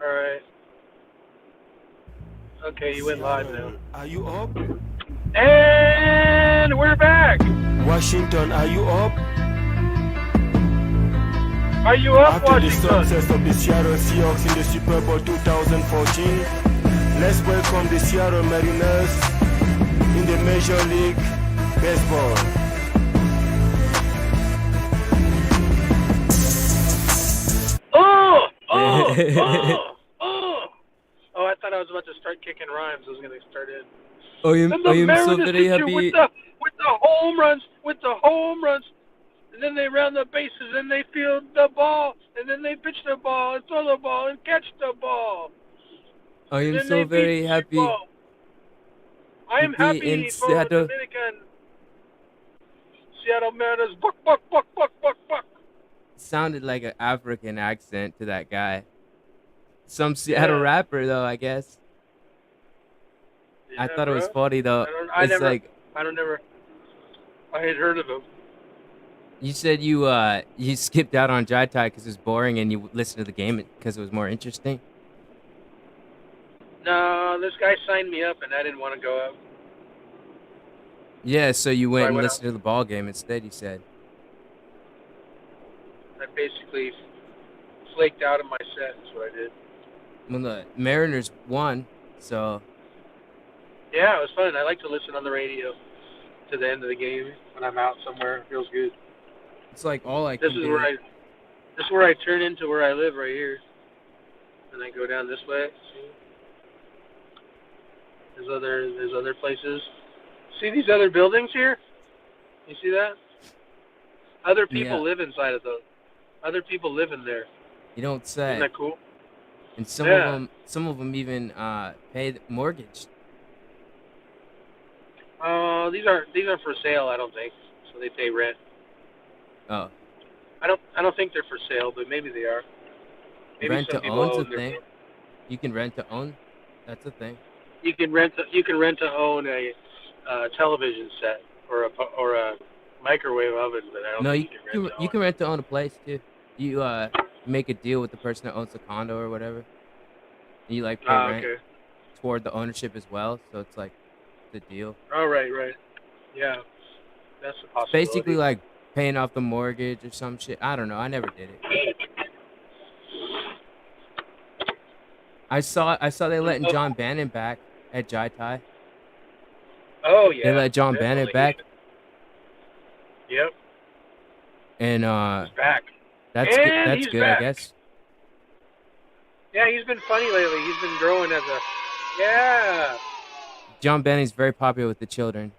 All right. Okay, you went live now. Seattle, are you up? And we're back. Washington, are you up? Are you up, After the Washington? success of the Seattle Seahawks in the Super Bowl 2014, let's welcome the Seattle Mariners in the Major League Baseball. Oh, oh, oh, oh. Oh, I thought I was about to start kicking rhymes. I was going to start in. Then I the am so Mariners very hit you with happy. the home runs, and then they round the bases, and they field the ball, and then they pitch the ball, and throw the ball, and catch the ball, I and am then they so beat very the happy ball. I to am be in happy for Seattle. Dominican Seattle Mariners. Buck, buck, buck, buck, buck, buck. Sounded like an African accent to that guy. Some Seattle Yeah, rapper though, I guess. I yeah, thought it was bro. funny though. I It's never, like I don't never, I had heard of him. you said you skipped out on Jai Tai because it was boring, and you listened to the game because it was more interesting. No, this guy signed me up, and I didn't want to go up, Yeah, so you so I went and went out. listened to the ball game instead. You said. I basically flaked out of my set. Is what I did. Well, the Mariners won, so Yeah, it was fun. I like to listen on the radio to the end of the game when I'm out somewhere. It feels good. it's like all I This can is where do. I turn into where I live right here, and I go down this way. See, there's other places. See these other buildings here? You see that? Other Yeah, people live inside of those. Other people live in there. you don't Isn't say. that cool? And Yeah. some of them even pay the mortgage. These aren't for sale. I don't think. So they pay rent. Oh, I don't think they're for sale, but maybe they are. Maybe rent some to people own's a own their. thing. You can rent to own. That's a thing. You can rent to own a television set or a microwave oven, but I don't No, think you can rent to you own can it. rent to own a place too. You make a deal with the person that owns the condo or whatever. And you like pay Ah, rent okay. toward the ownership as well, so it's like the deal. Oh, right, right. Yeah, that's a It's basically possibility. like paying off the mortgage or some shit. I don't know. I never did it. I saw they letting Oh, John Bannon back at Jai Tai. oh They yeah, let John Bannon definitely. back, Yep, and he's back, that's good. and That's he's good, I back. guess. Yeah, he's been funny lately. He's been growing as a. Yeah, John Bannon's very popular with the children.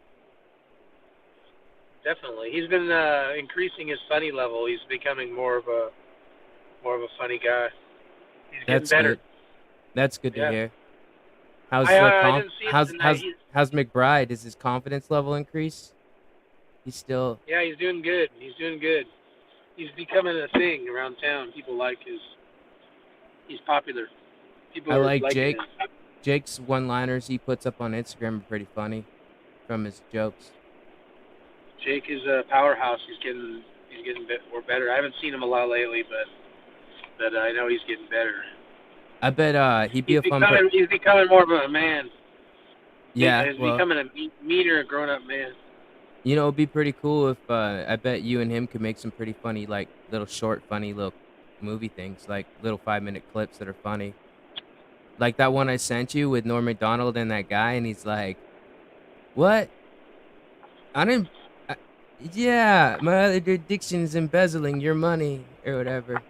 definitely. He's been increasing his funny level. He's becoming more of a funny guy. He's getting That's better. good. That's good to Yeah. hear. I didn't see him tonight. How's McBride? Is his confidence level increase? He's still. Yeah, he's doing good. He's doing good. He's becoming a thing around town. People like his. He's popular. People I are like liking Jake. him. Jake's one-liners he puts up on Instagram are pretty funny from his jokes. Jake is a powerhouse. He's getting more better. I haven't seen him a lot lately, but I know he's getting better. I bet he'd be He's a fun becoming he's becoming more of a man. Yeah, He's well, becoming a meaner, grown up man. you know, it'd be pretty cool if I bet you and him could make some pretty funny, like little short, funny little movie things, like little 5-minute clips that are funny. Like that one I sent you with Norm Macdonald and that guy, and he's like, "What? I didn't. I, yeah, my other addiction is embezzling your money or whatever."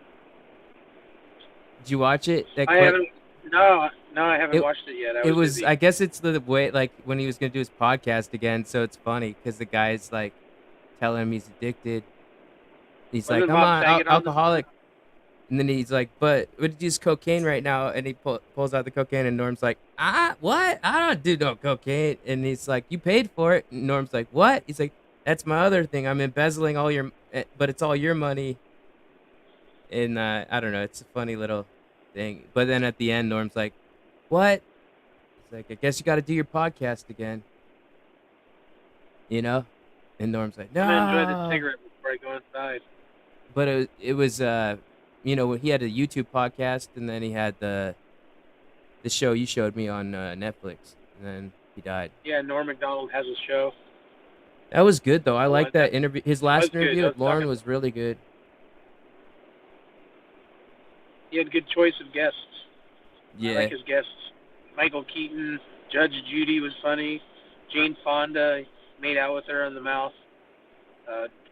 Did you watch it? That I clip? haven't. No, I haven't It watched it yet. I it was was. busy. I guess it's the way like when he was gonna do his podcast again. So it's funny because the guy's like telling him he's addicted. He's like, Wasn't "I'm Bob not Saget on this? alcoholic," and then he's like, "But would you use cocaine right now?" And he pulls out the cocaine, and Norm's like, what? I don't do no cocaine." And he's like, "You paid for it." And Norm's like, "What?" He's like, "That's my other thing. I'm embezzling all your, but it's all your money." And I don't know. It's a funny little thing. But then at the end, Norm's like, "What?" He's like, "I guess you got to do your podcast again." You know? And Norm's like, I'm gonna enjoy the "No." cigarette before I go inside. But it was he had a YouTube podcast, and then he had the show you showed me on Netflix, and then he died. Yeah, Norm Macdonald has a show. That was good though. I The like one that interview. His that was last good. interview That with was Lauren talking. was really good. He had good choice of guests. I Yeah. like his guests. Michael Keaton, Judge Judy was funny. Jane Fonda made out with her on the mouth.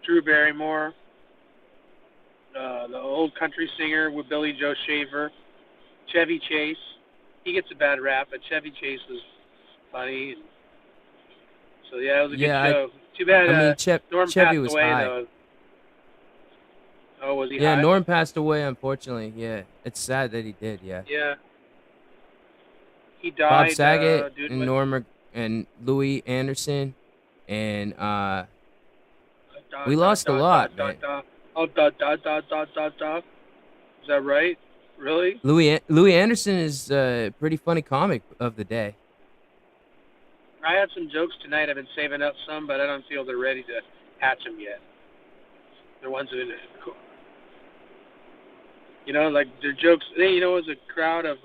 Drew Barrymore, the old country singer with Billy Joe Shaver, Chevy Chase. He gets a bad rap, but Chevy Chase was funny. So yeah, it was a Yeah, good show. Too bad I mean, Norm Chevy passed was away high. though. Oh, was he Yeah, high? Norm passed away, unfortunately. Yeah, it's sad that he did. Yeah. Yeah. He died. Bob Saget Dude, and Norm and Louis Anderson, and we lost a lot, man. Is that right? Really? Louis Anderson is a pretty funny comic of the day. I had some jokes tonight. I've been saving up some, but I don't feel they're ready to hatch them yet. They're ones that, like they're jokes. It was a crowd of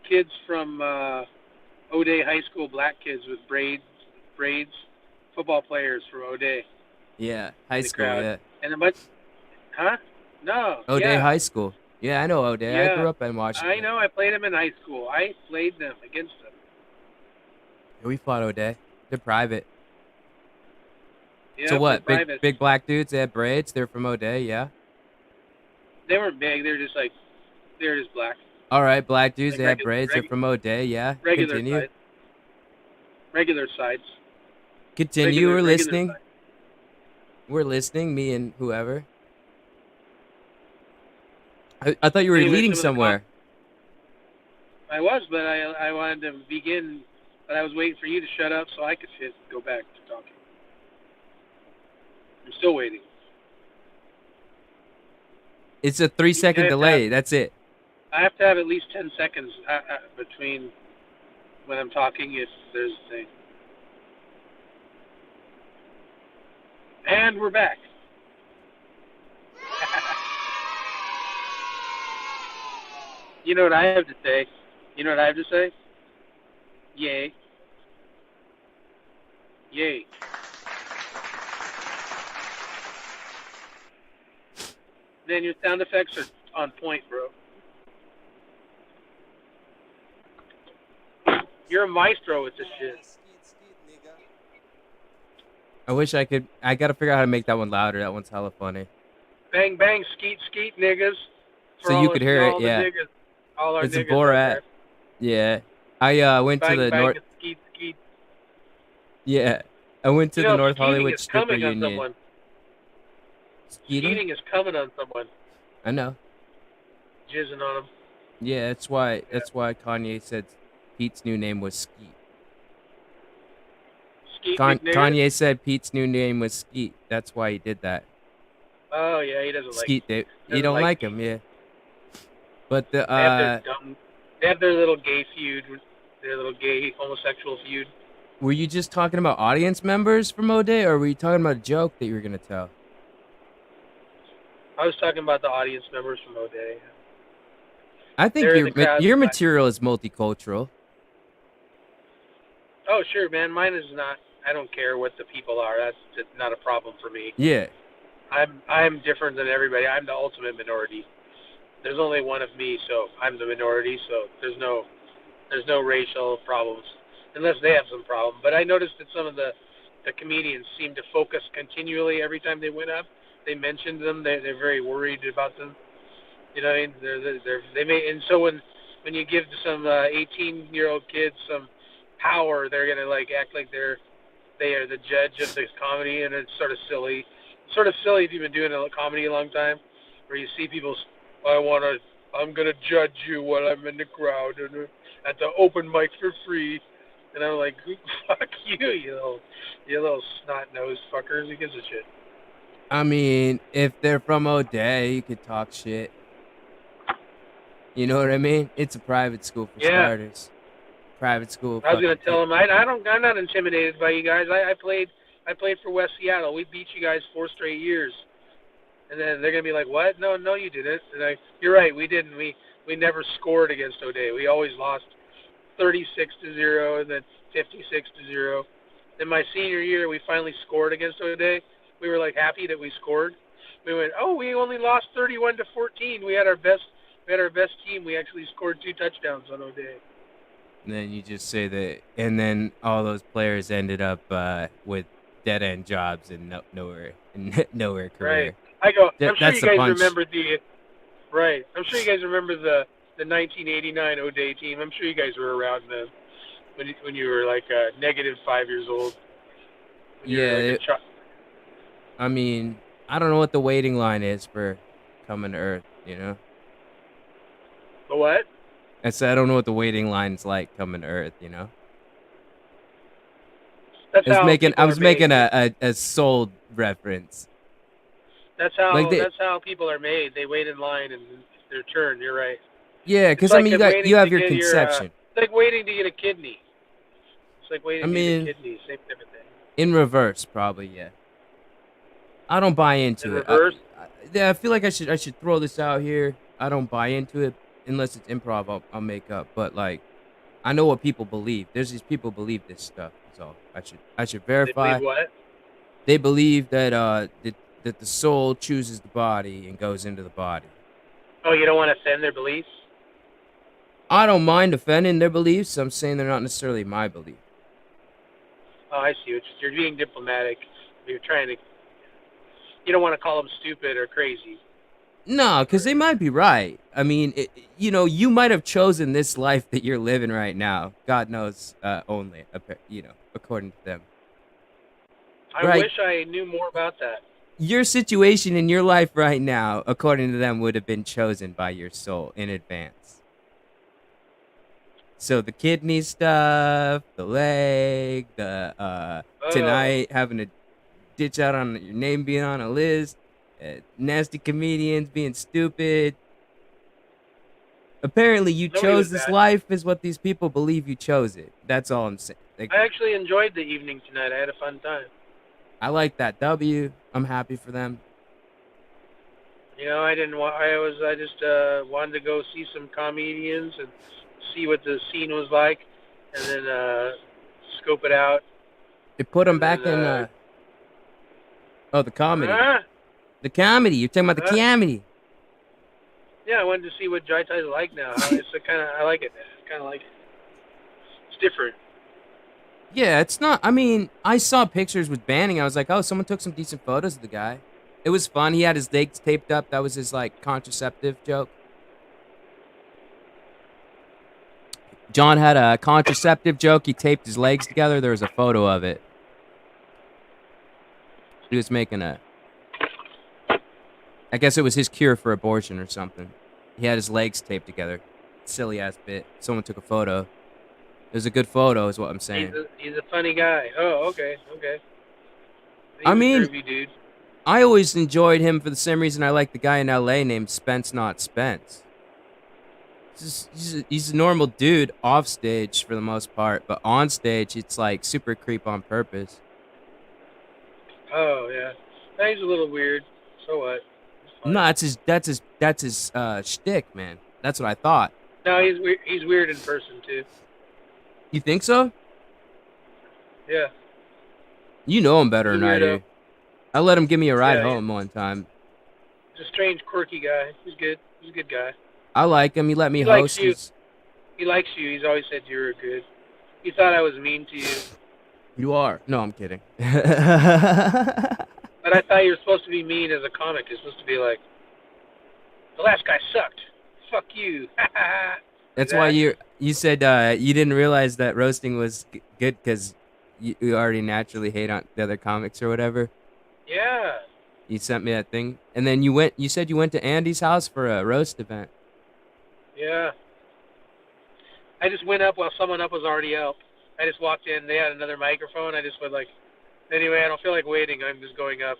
kids from O'Day High School, black kids with braids, football players from O'Day. Yeah, high school. crowd. Yeah, And a bunch, huh? No. O'Day yeah. High School. Yeah, I know O'Day. I Yeah. grew up in Washington. I know. I played them in high school. I played them against them. We fought O'Day. They're private. Yeah, So what? they're private. Big black dudes. They had braids. They're from O'Day. Yeah. They weren't big. They were just black. All right, black dudes. Like They had regu- braids. They're regu- from O'Day. Yeah. Regular Continue. size. Regular size. Continue. We're Regular listening. size. We're listening. Me and whoever. I thought you were Anyway, leading some of the somewhere. I was, but I wanted to begin, but I was waiting for you to shut up so I could go back to talking. I'm still waiting. It's a 3-second Yeah, delay. That's it. I have to have at least 10 seconds between when I'm talking if there's a thing. And we're back. You know what I have to say? Yay. Yay. Man, your sound effects are on point, bro. You're a maestro with this shit. I wish I could. I gotta figure out how to make that one louder. That one's hella funny. Bang, bang, skeet, skeet, niggas. For So all you us- could hear all it, the yeah. niggas. All our It's a niggas out Borat. there. Yeah. I went Bang, to the bang, North. and skeet, skeet. Yeah. I went to You know, the North skeeting Hollywood is Stripper coming on Union. someone. Skeeting? Skeeting is coming on someone. I know. Jizzing on them. Yeah, that's why Kanye said Pete's new name was Skeet. Skeet McNigger. Kanye said Pete's new name was Skeet. That's why he did that. Oh, yeah, he doesn't Skeet, you doesn't don't like like him, yeah. But the they have their little gay feud, their little gay homosexual feud. were you just talking about audience members from O'Day, or were you talking about a joke that you were gonna tell? I was talking about the audience members from O'Day. I think They're in the crowd, your but- material is multicultural. Oh, sure, man. Mine is not. I don't care what the people are. That's not a problem for me. Yeah. I'm different than everybody. I'm the ultimate minority. There's only one of me, so I'm the minority. So there's no racial problems, unless they have some problem. But I noticed that some of the comedians seem to focus continually every time they went up. They mentioned them. They're very worried about them. You know, they may. And so when you give some 18-year-old kids some power, they're gonna act like they are the judge of this comedy, and it's sort of silly. Sort of silly if you've been doing comedy a long time, where you see people, I'm gonna judge you while I'm in the crowd and at the open mic for free, and I'm like, fuck you, you little snot-nosed fuckers. Who gives a shit? I mean, if they're from O'Day, you could talk shit. You know what I mean? It's a private school for Yeah. starters. Private school. I was gonna fucking- tell them I'm not intimidated by you guys. I played for West Seattle. We beat you guys 4 straight years. And then they're gonna be like, "What? No, no, you didn't." And you're right, we didn't. We never scored against O'Day. We always lost 36-0 and then 56-0. Then my senior year, we finally scored against O'Day. We were like happy that we scored. We went, "Oh, we only lost 31-14. We had our best team. We actually scored 2 touchdowns on O'Day." And then you just say that, and then all those players ended up with dead end jobs and nowhere career. Right. I go. I'm sure That's you the guys punch. remember the. Right. I'm sure you guys remember the 1989 O'Day team. I'm sure you guys were around then when you were like -5 years old. When you were, Yeah, like, a child. I mean, I don't know what the waiting line is for coming to Earth. You know, The what? I said I don't know what the waiting line's like coming to Earth. You know, That's I was how making people are made. a soul reference. That's how Like that's how people are made. They wait in line and it's their turn. You're right. Yeah, It's because I like mean, waiting you have to your get conception. it's like waiting to get a kidney. It's like waiting I to mean, get a kidney. Same type of thing. in reverse, probably. Yeah, I don't buy In into it. reverse. Yeah, I feel like I should throw this out here. I don't buy into it unless it's improv. I'll make up. But like, I know what people believe. There's these people believe this stuff. So I should They verify. believe what? They believe that that the soul chooses the body and goes into the body. Oh, you don't want to offend their beliefs? I don't mind offending their beliefs. I'm saying they're not necessarily my belief. Oh, I see. You're being diplomatic. You're trying to. You don't want to call them stupid or crazy. No, because they might be right. I mean, you might have chosen this life that you're living right now. God knows, only, according to them. I Right. wish I knew more about that. Your situation in your life right now, according to them, would have been chosen by your soul in advance. So the kidney stuff, the leg, the tonight having to ditch out on your name being on a list, nasty comedians being stupid. Apparently, you Nobody chose was this bad. life is what these people believe you chose it. That's all I'm saying. Like, I actually enjoyed the evening tonight. I had a fun time. I like that W. I'm happy for them. You know, I didn't want. I just wanted to go see some comedians and see what the scene was like, and then scope it out. They put them And back then, in. The comedy. Ah, The comedy. You're talking about the Huh? comedy. yeah, I wanted to see what Jai Thai's like now. It's kind of. I like it. Kind of like it. It's different. Yeah, it's not. I mean, I saw pictures with Banning. I was like, oh, someone took some decent photos of the guy. It was fun. He had his legs taped up. That was his like contraceptive joke. John had a contraceptive joke. He taped his legs together. There was a photo of it. He was making a. I guess it was his cure for abortion or something. He had his legs taped together. Silly ass bit. Someone took a photo. It was a good photo, is what I'm saying. He's a funny guy. Oh, okay. I mean- He's a groovy dude. I always enjoyed him for the same reason I like the guy in LA named Spence Not Spence. He's a normal dude off stage for the most part, but on stage it's like super creep on purpose. Oh yeah, he's a little weird. So what? It's fine. No, that's his shtick, man. That's what I thought. No, he's weird. He's weird in person too. You think so? Yeah. You know him better He's a than I do. weirdo. I let him give me a ride Yeah, home one time. He's a strange, quirky guy. He's good. He's a good guy. I like him. He let me He likes host. you. He likes you. He's always said you were good. He thought I was mean to you, You are. No, I'm kidding. but I thought you were supposed to be mean as a comic. You're supposed to be like, the last guy sucked. Fuck you. That's That- why you said you didn't realize that roasting was good because you already naturally hate on the other comics or whatever. Yeah. You sent me that thing, and then you said you went to Andy's house for a roast event. Yeah. I just went up while someone up was already up. I just walked in. They had another microphone. I just went like, anyway, I don't feel like waiting. I'm just going up.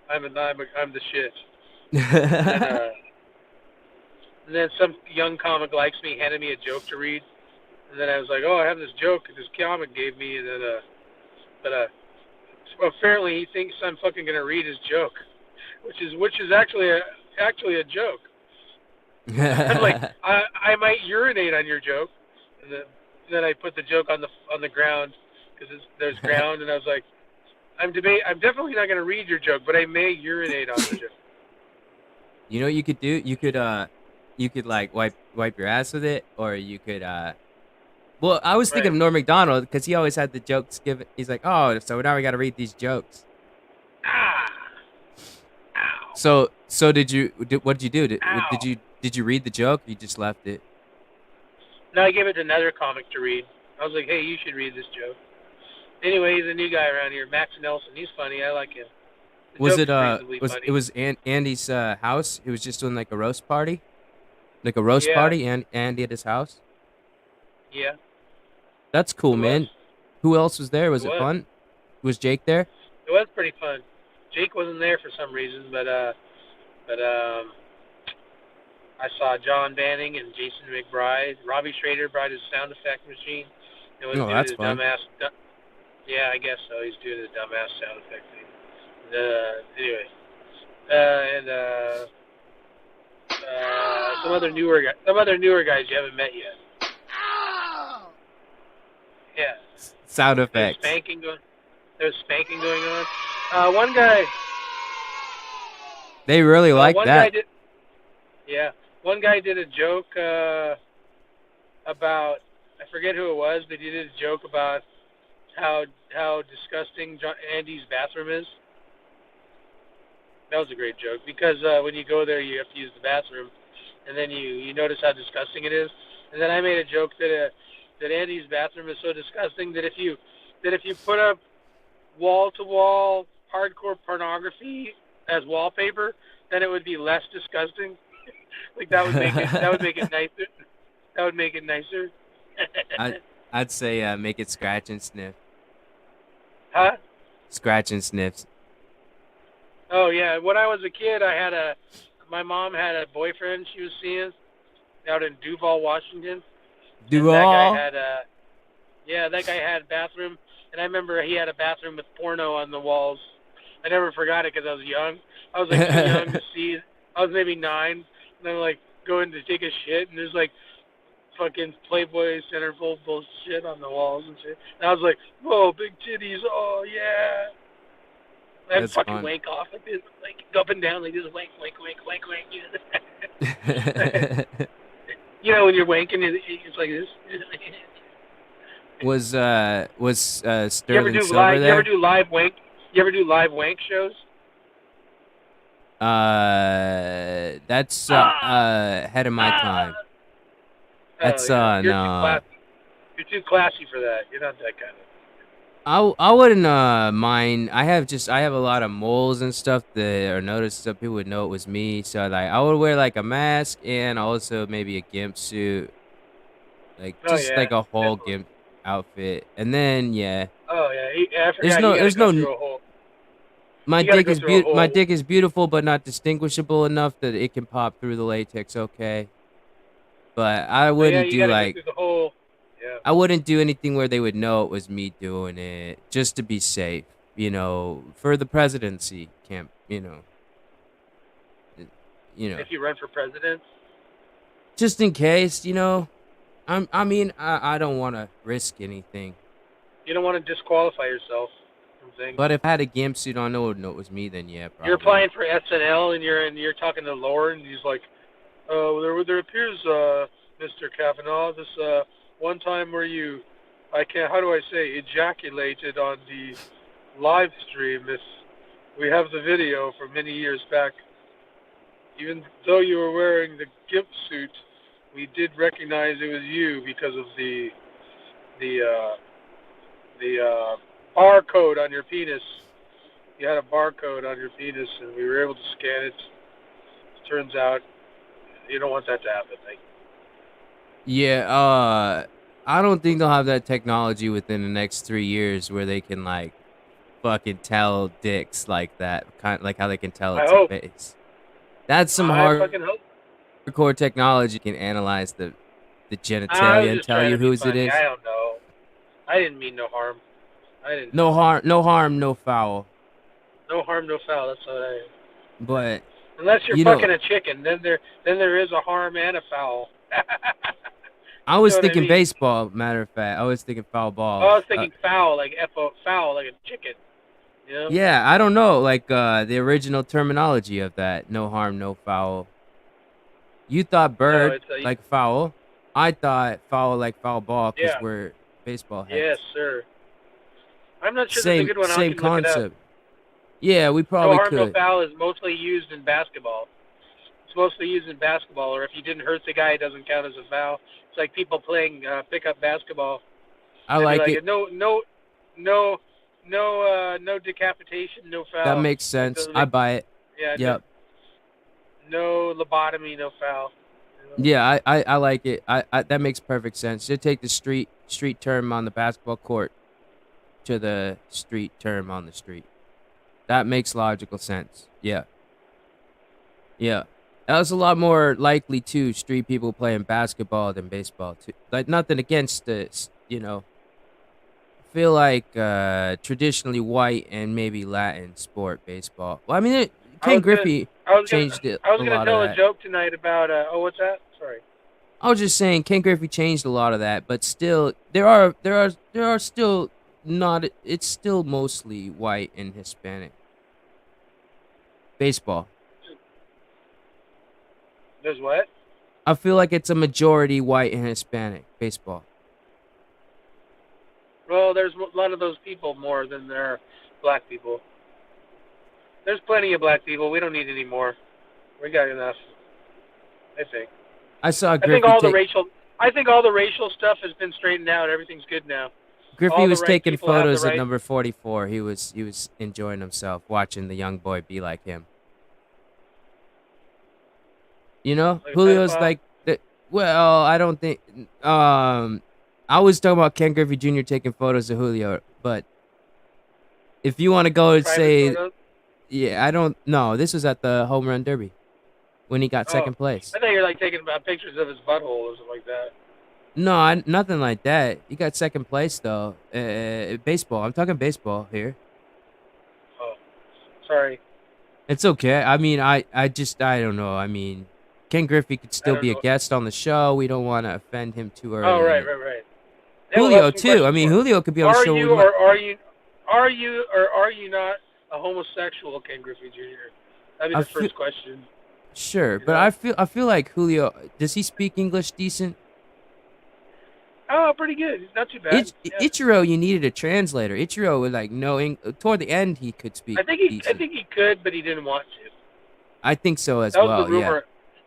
I'm the shit. And then some young comic likes me, handed me a joke to read, and then I was like, oh, I have this joke this comic gave me, and then so apparently he thinks I'm fucking gonna read his joke. which is actually a joke. I'm like, I might urinate on your joke, and then I put the joke on the ground because there's ground, and I was like, I'm definitely not going to read your joke, but I may urinate on the joke. You know what you could do? You could like wipe your ass with it, or you could Well, I was thinking Right. of Norm Macdonald because he always had the jokes given. He's like, oh, so now we got to read these jokes. Ah, ow, So what did you do? ow. Did you read the joke? Or you just left it. No, I gave it to another comic to read. I was like, hey, you should read this joke. Anyway, he's a new guy around here, Max Nelson. He's funny. I like him. The Was joke's it reasonably funny. it was Andy's house? He was just doing like a roast party, like a roast Yeah. party, and Andy at his house. Yeah. That's cool, It man. was. Who else was there? Was It it was. fun? Was Jake there? It was pretty fun. Jake wasn't there for some reason, but I saw John Banning and Jason McBride. Robbie Schrader brought his sound effect machine. It was Oh, doing that's his fun. dumbass. Yeah, I guess so. He's doing his dumbass sound effect thing. Anyway, some other newer guys you haven't met yet. Yeah. Sound There's effects. spanking going. There's spanking going on. One guy. They really like one that. guy did. Yeah. One guy did a joke about, I forget who it was, but he did a joke about how disgusting Andy's bathroom is. That was a great joke because when you go there, you have to use the bathroom, and then you notice how disgusting it is. And then I made a joke that Andy's bathroom is so disgusting that if you put up wall-to-wall hardcore pornography as wallpaper, then it would be less disgusting. Like that would make it nicer. That would make it nicer. I'd say make it scratch and sniff. Huh? Scratch and sniffs. Oh yeah. When I was a kid, my mom had a boyfriend she was seeing out in Duval, Washington. And that guy had a bathroom, and I remember he had a bathroom with porno on the walls. I never forgot it because I was young. I was like too young to see. I was maybe 9, and I'm like going to take a shit, and there's like fucking Playboy centerfold bullshit on the walls and shit. And I was like, whoa, big titties, oh yeah. I'd That's fucking fun. wank off like this, like up and down like this, wank, wank, wank, wank, wank. You know when you're wanking, it's like this. Was You ever Sterling do Silver live? You there? ever do live wank? You ever do live wank shows? That's ahead of my time. That's yeah. You're no. too classy. You're too classy for that. You're not that kind of. I wouldn't mind. I have a lot of moles and stuff that are noticed, so people would know it was me. So like I would wear like a mask and also maybe a gimp suit, like Oh just yeah, like a whole definitely. gimp outfit, and then yeah, Oh yeah, I forgot. there's You no gotta there's go no through a whole. my You gotta dick go is through a whole. my dick is beautiful but not distinguishable enough that it can pop through the latex. Okay, but I So yeah, wouldn't you do gotta go like through the whole. Yeah. I wouldn't do anything where they would know it was me doing it just to be safe, for the presidency camp, If you run for president. just in case, I don't want to risk anything. You don't want to disqualify yourself from things. But if I had a gimp suit on, no one would know it was me, then yeah, probably. You're applying for SNL and you're talking to Lauren and he's like, there appears, Mr. Kavanaugh, this one time where how do I say, ejaculated on the live stream. We have the video from many years back. Even though you were wearing the gimp suit, we did recognize it was you because of the barcode on your penis. You had a barcode on your penis, and we were able to scan it. Turns out, you don't want that to happen. Yeah, I don't think they'll have that technology within the next 3 years where they can like fucking tell dicks like that, kind of like how they can tell I it's hope. a face. That's some I fucking hope. hardcore technology can analyze the I was genitalia and just tell trying you to be whose it funny. is. I don't know. I didn't mean no harm. I didn't. No harm, no foul. No harm, no foul. That's what I. But Unless you're you know, fucking a chicken, then there is a harm and a foul. I You know was what I thinking mean? baseball. Matter of fact, I was thinking foul Oh, I balls. was thinking foul, like F-O, foul, like a chicken. You know? Yeah, I don't know, like the original terminology of that, no harm, no foul. You thought No, bird it's a like foul. I thought foul like foul ball because yeah. we're baseball Yes, heads. sir. I'm not sure that's a Same good one. I same can look it up. concept. Yeah, we No probably harm, no could. foul is mostly used in basketball. It's mostly used in basketball, or if you didn't hurt the guy, it doesn't count as a foul. It's like people playing pickup basketball. I They'd be like like, it. no decapitation, no That foul. makes Like sense. those, I like, buy it. yeah, no, Yep. no lobotomy, no foul. You know? Yeah, I like it. I that makes perfect sense. You take the street term on the basketball court to the street term on the street. That makes logical sense. Yeah. Yeah. That was a lot more likely too, street people playing basketball than baseball too. Like nothing against this, I feel like traditionally white and maybe Latin sport baseball. Well, I mean, I Ken was gonna, Griffey I was gonna, changed it I was a gonna lot of tell a that. joke tonight about. Oh, what's that? Sorry. I was just saying Ken Griffey changed a lot of that, but still there are still not it's still mostly white and Hispanic baseball. There's what? I feel like it's a majority white and Hispanic baseball. Well, there's a lot of those people more than there are black people. There's plenty of black people. We don't need any more. We got enough. I think. I saw I think Griffey all the take racial. I think all the racial stuff has been straightened out. Everything's good now. Griffey All the was right taking people have the photos at right. number 44. He was enjoying himself watching the young boy be like him. Like a Julio's pedophile. like the, well, I don't think I was talking about Ken Griffey Jr. taking photos of Julio, but if you want to go and Private say photos. yeah, I don't know. This was at the home run derby when he got Oh, second place. I thought you were like taking about pictures of his butthole or something like that. No, nothing like that. He got second place though. Baseball. I'm talking baseball here. Oh, sorry. It's okay. I mean, I don't know. I mean, Ken Griffey could I still don't be a know. guest on the show. We don't want to offend him too Oh, early. right, And right, right. Yeah, we'll have Julio some too. I questions mean, for him. Julio could be on the Are show. We you might, or are you are you or are you not a homosexual, Ken Griffey Jr.? That'd I be the feel first question. sure, You but know? I feel like Julio. Does he speak English decent? Oh, pretty good. He's not too bad. Yeah. Ichiro, you needed a translator. Ichiro was like knowing toward the end he could speak I decent. think he could, but he didn't want to. I think so as That was the well. Yeah. rumor.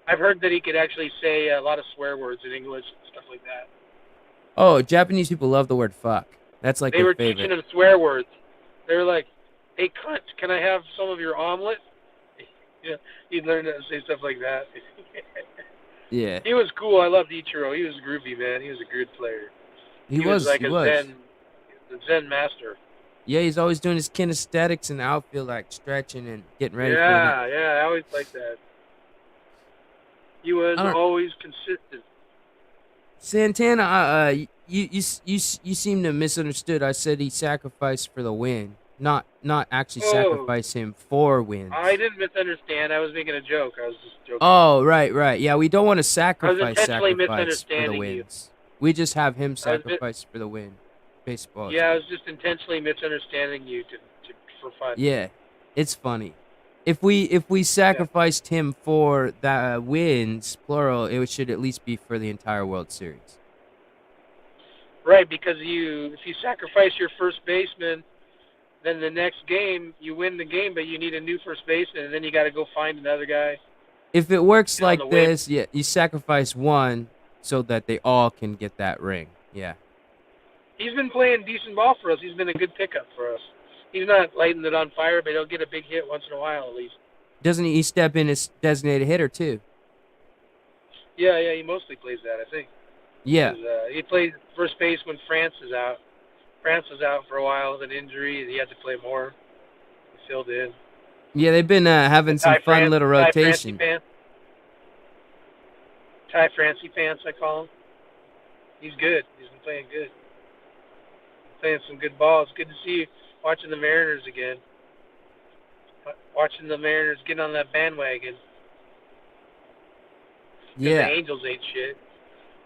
I've heard that he could actually say a lot of swear words in English and stuff like that. Oh, Japanese people love the word fuck. That's like They their were teaching favorite. him swear words. They were like, "Hey, cunt, can I have some of your omelet?" You know, he'd learn to say stuff like that. Yeah, He was cool. I loved Ichiro. He was groovy, man. He was a good player. he He was was. like He a was. Zen master. Yeah, he's always doing his kinesthetics in the outfield, like stretching and getting ready for Yeah, yeah. I always liked that. He was I don't. always consistent. Santana, you seem to have misunderstood. I said he sacrificed for the win, not actually Oh, sacrifice him for wins. I didn't misunderstand. I was making a joke. I was just joking. Oh, right. Yeah, we don't want to sacrifice intentionally for the misunderstanding you. wins. We just have him I was sacrifice for the win. Baseball. Yeah, I was just intentionally misunderstanding you for fun. Yeah, it's funny. If we sacrificed him for the wins, plural, it should at least be for the entire World Series. Right, because if you sacrifice your first baseman, then the next game you win the game, but you need a new first baseman, and then you got to go find another guy. If it works You know, on like the win. this, yeah, you sacrifice one so that they all can get that ring. Yeah. He's been playing decent ball for us. He's been a good pickup for us. He's not lighting it on fire, but he'll get a big hit once in a while at least. Doesn't he step in as designated hitter too? Yeah, he mostly plays that, I think. Yeah. He plays first base when France is out. France was out for a while with an injury, and he had to play more. He filled in. Yeah, they've been having some fun little rotation. Ty Francie Pants, I call him. He's good. He's been playing good. Playing some good ball. It's good to see you watching the Mariners again. watching the Mariners get on that bandwagon because the Yeah. Angels ain't shit.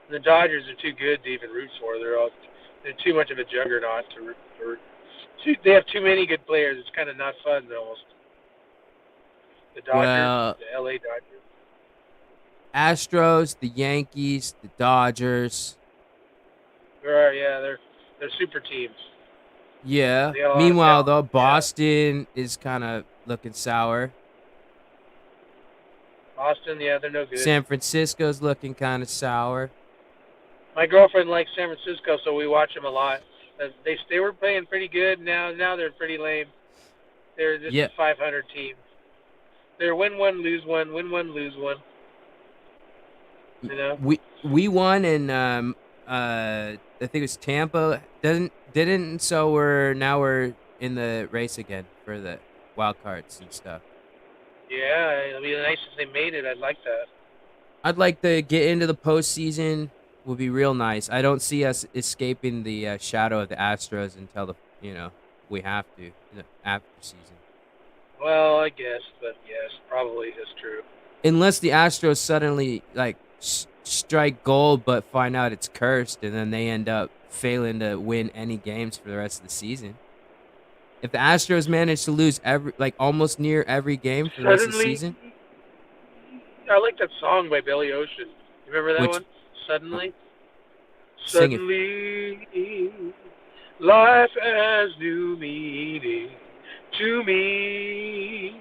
And the Dodgers are too good to even root for. They're too much of a juggernaut to root for. They have too many good players. It's kind of not fun almost. The Dodgers, Well, the LA Dodgers. Astros, the Yankees, the Dodgers. They're super teams. Yeah. They got a lot of Meanwhile, talent. though, Yeah. Boston is kind of looking sour. Boston, yeah, they're no good. San Francisco's looking kind of sour. My girlfriend likes San Francisco, so we watch them a lot. They were playing pretty good. Now they're pretty lame. They're just Yeah. a 500 team. They're win one, lose one, win one, lose one. You know. We won, and I think it was Tampa didn't. So we're in the race again for the wild cards and stuff. Yeah, it'd be nice if they made it. I'd like that. I'd like to get into the postseason. Would be real nice. I don't see us escaping the shadow of the Astros until we have to after season. Well, I guess, but yes, probably that's true. Unless the Astros suddenly strike gold, but find out it's cursed, and then they end up failing to win any games for the rest of the season. If the Astros manage to lose almost near every game for the rest of the season, I like that song by Billy Ocean. You remember that one? Suddenly. Sing it. Suddenly, life has new meaning to me.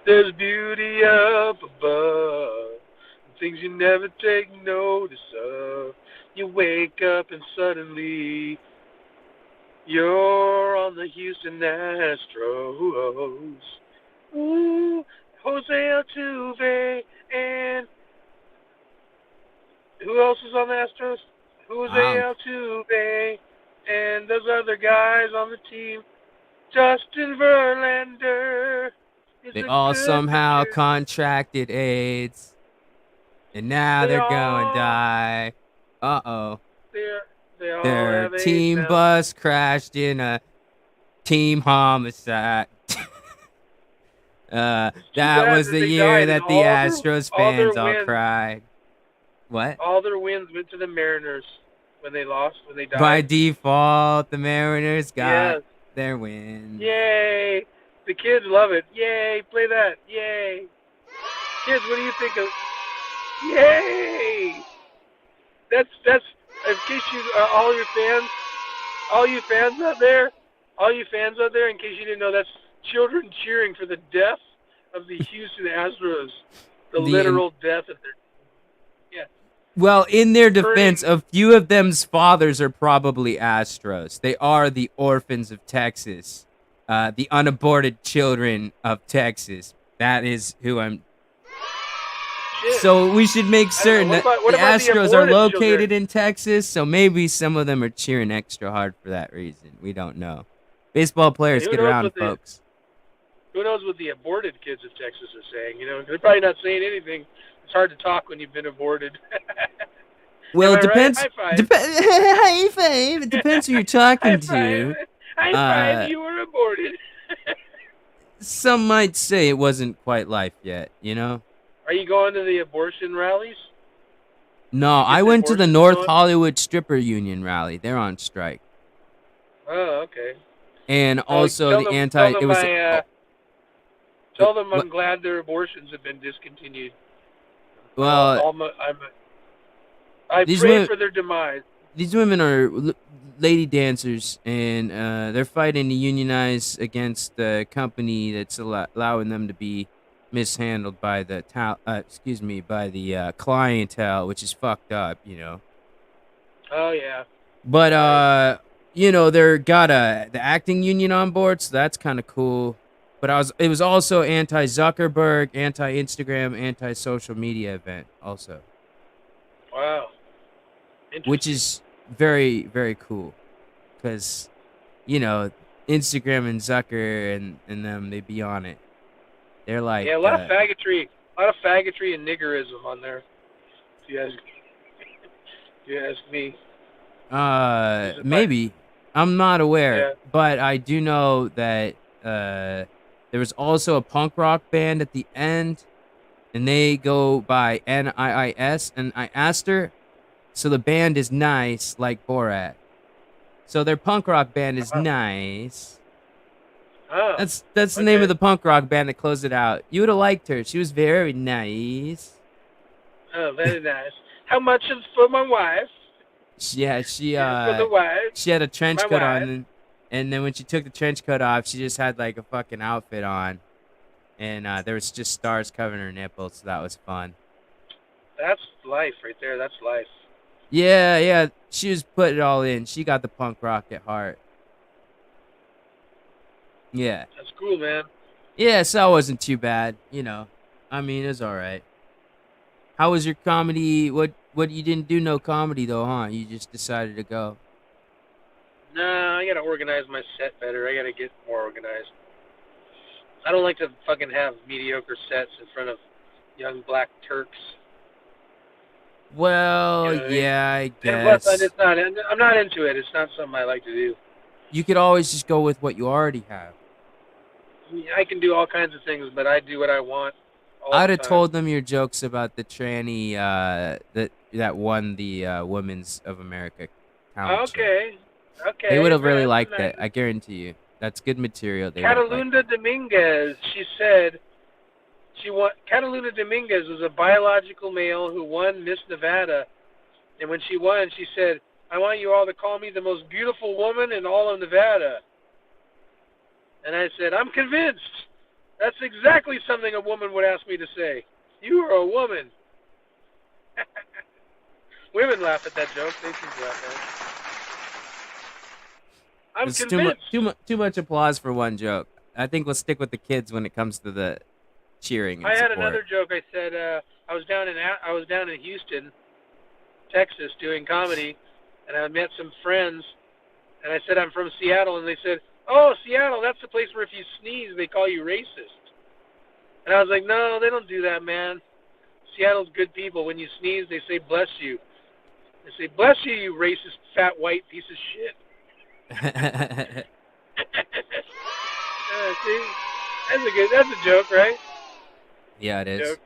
There's beauty up above, things you never take notice of. You wake up and suddenly you're on the Houston Astros. Ooh, Jose Altuve and who else is on the Astros? Jose Altuve and those other guys on the team. Justin Verlander. They all somehow contracted AIDS, and now they're going to die. Uh-oh. They all Their have team AIDS now. bus crashed in a team homicide. That was the year that the Astros fans all cried. What? All their wins went to the Mariners when they lost, when they died. By default, the Mariners got Yes. their win. Yay! The kids love it. Yay! Play that. Yay! Kids, what do you think of? Yay! That's in case you all you fans out there, in case you didn't know, that's children cheering for the death of the Houston Astros, the literal death of their. Yeah. Well, in their defense, a few of them's fathers are probably Astros. They are the orphans of Texas, the unaborted children of Texas. That is who I'm. Shit. So we should make certain What that about the the Astros are aborted located children? in Texas, so maybe some of them are cheering extra hard for that reason. We don't know. Baseball players Who get knows around, what folks. Who knows what the aborted kids of Texas are saying? You know, they're probably not saying anything. It's hard to talk when you've been aborted. Well, Am it I right? depends. High five. High five. It depends who you're talking to. High five. You were aborted. Some might say it wasn't quite life yet, you know? Are you going to the abortion rallies? No, Get I the went to the abortion North going? Hollywood Stripper Union rally. They're on strike. Oh, okay. And So also tell the them- anti... Tell them, It was... tell them I'm What? glad their abortions have been discontinued. Well, I these pray women- for their demise. these women are lady dancers, and they're fighting to unionize against the company that's allowing them to be mishandled by the by the clientele, which is fucked up, you know. Oh yeah. But they're got the acting union on board, so that's kind of cool. But it was also anti-Zuckerberg, anti-Instagram, anti-social media event also, Wow. which is very, very cool, because Instagram and Zucker and them, they be on it. They're like, Yeah, a lot of faggotry and niggerism on there. If you ask me. Maybe. I'm not aware, Yeah. but I do know that There was also a punk rock band at the end, and they go by NIIS. And I asked her, so the band is nice, like Borat. So their punk rock band is Oh, nice. oh, That's the name of okay. the punk rock band that closed it out. You would have liked her. She was very nice. Oh, very nice. How much is for my wife? Yeah, she For the wife, she had a trench my coat wife. on, and then when she took the trench coat off, she just had like a fucking outfit on, and there was just stars covering her nipples. So that was fun. That's life right there. That's life. Yeah, yeah, she was putting it all in. She got the punk rock at heart. Yeah, That's cool, man. yeah. So that wasn't too bad, you know. I mean, it was all right. How was your comedy? What you didn't do no comedy though, huh? You just decided to go. Nah, I gotta organize my set better. I gotta get more organized. I don't like to fucking have mediocre sets in front of young black Turks. You Well, know what I mean? yeah, I And plus, guess I'm not into it. It's not something I like to do. you could always just go with what you already have. I can do all kinds of things, but I do what I want all I'd the have time. told them your jokes about the tranny that won the Women's of America talent show. Okay, They would okay, have really that's liked nice. it. I guarantee you. That's good material. They would have liked. Catalunda Dominguez, she said she won. Cataluna Dominguez was a biological male who won Miss Nevada, and when she won, she said, "I want you all to call me the most beautiful woman in all of Nevada." And I said, "I'm convinced. That's exactly something a woman would ask me to say. You are a woman." Women laugh at that joke. They seem to laugh at it. I'm It's too much convinced. too much applause for one joke. I think we'll stick with the kids when it comes to the cheering and I had support. another joke. I said I was down in Houston, Texas, doing comedy, and I met some friends, and I said I'm from Seattle, and they said, "Oh, Seattle, that's the place where if you sneeze, they call you racist." And I was like, "No, they don't do that, man. Seattle's good people. When you sneeze, they say bless you. They say bless you, you racist fat white piece of shit." See, that's a joke, right? Yeah, it is. Joke.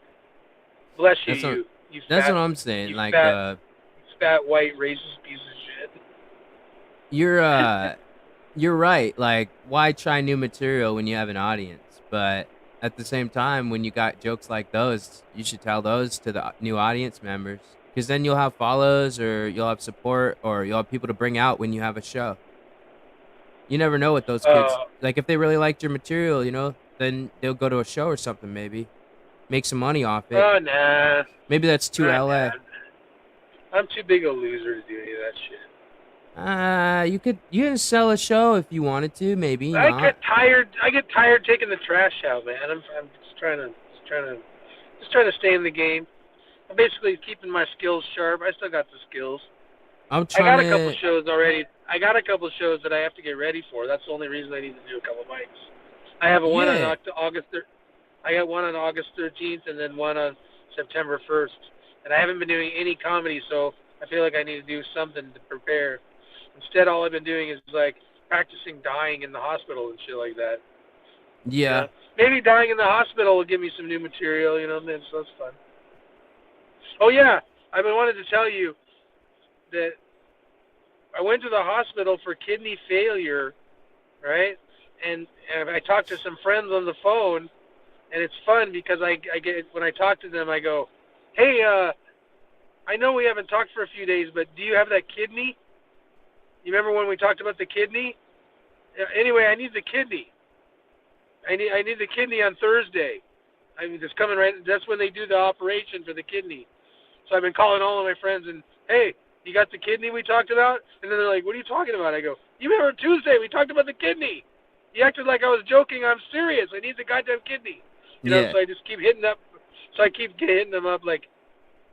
Bless you, That's what you that's fat, what I'm saying. you Like fat white racist piece of shit. you're right. Like, why try new material when you have an audience? But at the same time, when you got jokes like those, you should tell those to the new audience members. Because then you'll have follows, or you'll have support, or you'll have people to bring out when you have a show. You never know what those kids Uh, like. If they really liked your material, then they'll go to a show or something. Maybe make some money off it. oh, nah. Maybe that's too Nah. LA. I'm too big a loser to do any of that shit. You can sell a show if you wanted to. Maybe I not. get tired. I get tired taking the trash out, man. I'm just trying to stay in the game. I'm basically keeping my skills sharp. I still got the skills. I'm I got trying a couple to. shows already. I got a couple shows that I have to get ready for. That's the only reason I need to do a couple mics. I have one on Yeah, August. I got one on August 13th, and then one on September 1st. And I haven't been doing any comedy, so I feel like I need to do something to prepare. Instead, all I've been doing is like practicing dying in the hospital and shit like that. You yeah, know, maybe dying in the hospital will give me some new material. You know, man, so that's fun. Oh yeah, I've been wanting to tell you that I went to the hospital for kidney failure, right? And I talked to some friends on the phone, and it's fun because I get when I talk to them, I go, "Hey, I know we haven't talked for a few days, but do you have that kidney? You remember when we talked about the kidney? Anyway, I need the kidney. I need the kidney on Thursday. I mean, it's coming right. That's when they do the operation for the kidney. So I've been calling all of my friends and, hey, you got the kidney we talked about? And then they're like, what are you talking about? I go, you remember Tuesday we talked about the kidney? You acted like I was joking. I'm serious. I need the goddamn kidney. You know, yeah, so I just keep hitting up. So I keep hitting them up like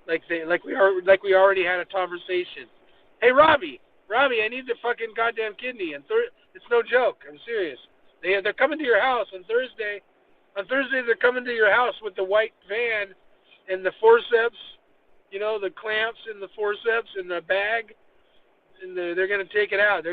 we already had a conversation. Hey, Robbie, I need the fucking goddamn kidney. And it's no joke. I'm serious. They're coming to your house on Thursday. On Thursday, they're coming to your house with the white van and the forceps, you know, the clamps and the forceps and the bag, and they're going to take it out.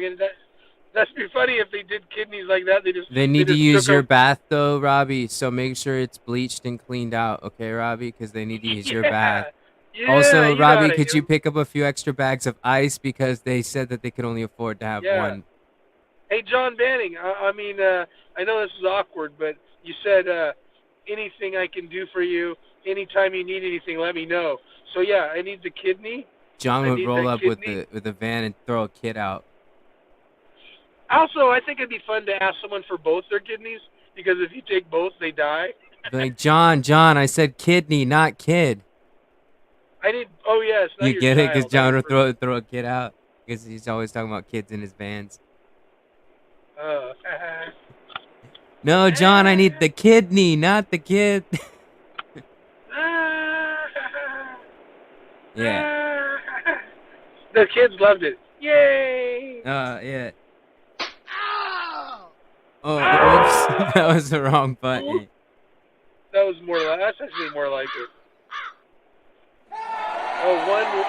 That'd be funny if they did kidneys like that. They need to use took your them. bath though, Robbie. So make sure it's bleached and cleaned out, okay, Robbie? Because they need to use your bath. Yeah, Also, you got Robbie, it. could you pick up a few extra bags of ice because they said that they could only afford to have Yeah. one. Hey, John Banning. I mean, I know this is awkward, but you said anything I can do for you, anytime you need anything, let me know. So yeah, I need the kidney. John I would need roll the up with kidney. a van and throw a kid out. Also, I think it'd be fun to ask someone for both their kidneys because if you take both, they die. Be like, John, I said kidney, not kid. I need. Oh yeah, it's not You your get it? Because child. John would throw a kid out because he's always talking about kids in his vans. Uh, No, John, I need the kidney, not the kid. Yeah. The kids loved it. Yay! Yeah. Oh, oops. That was the wrong button. That was more like. That's actually more like it. Oh, one.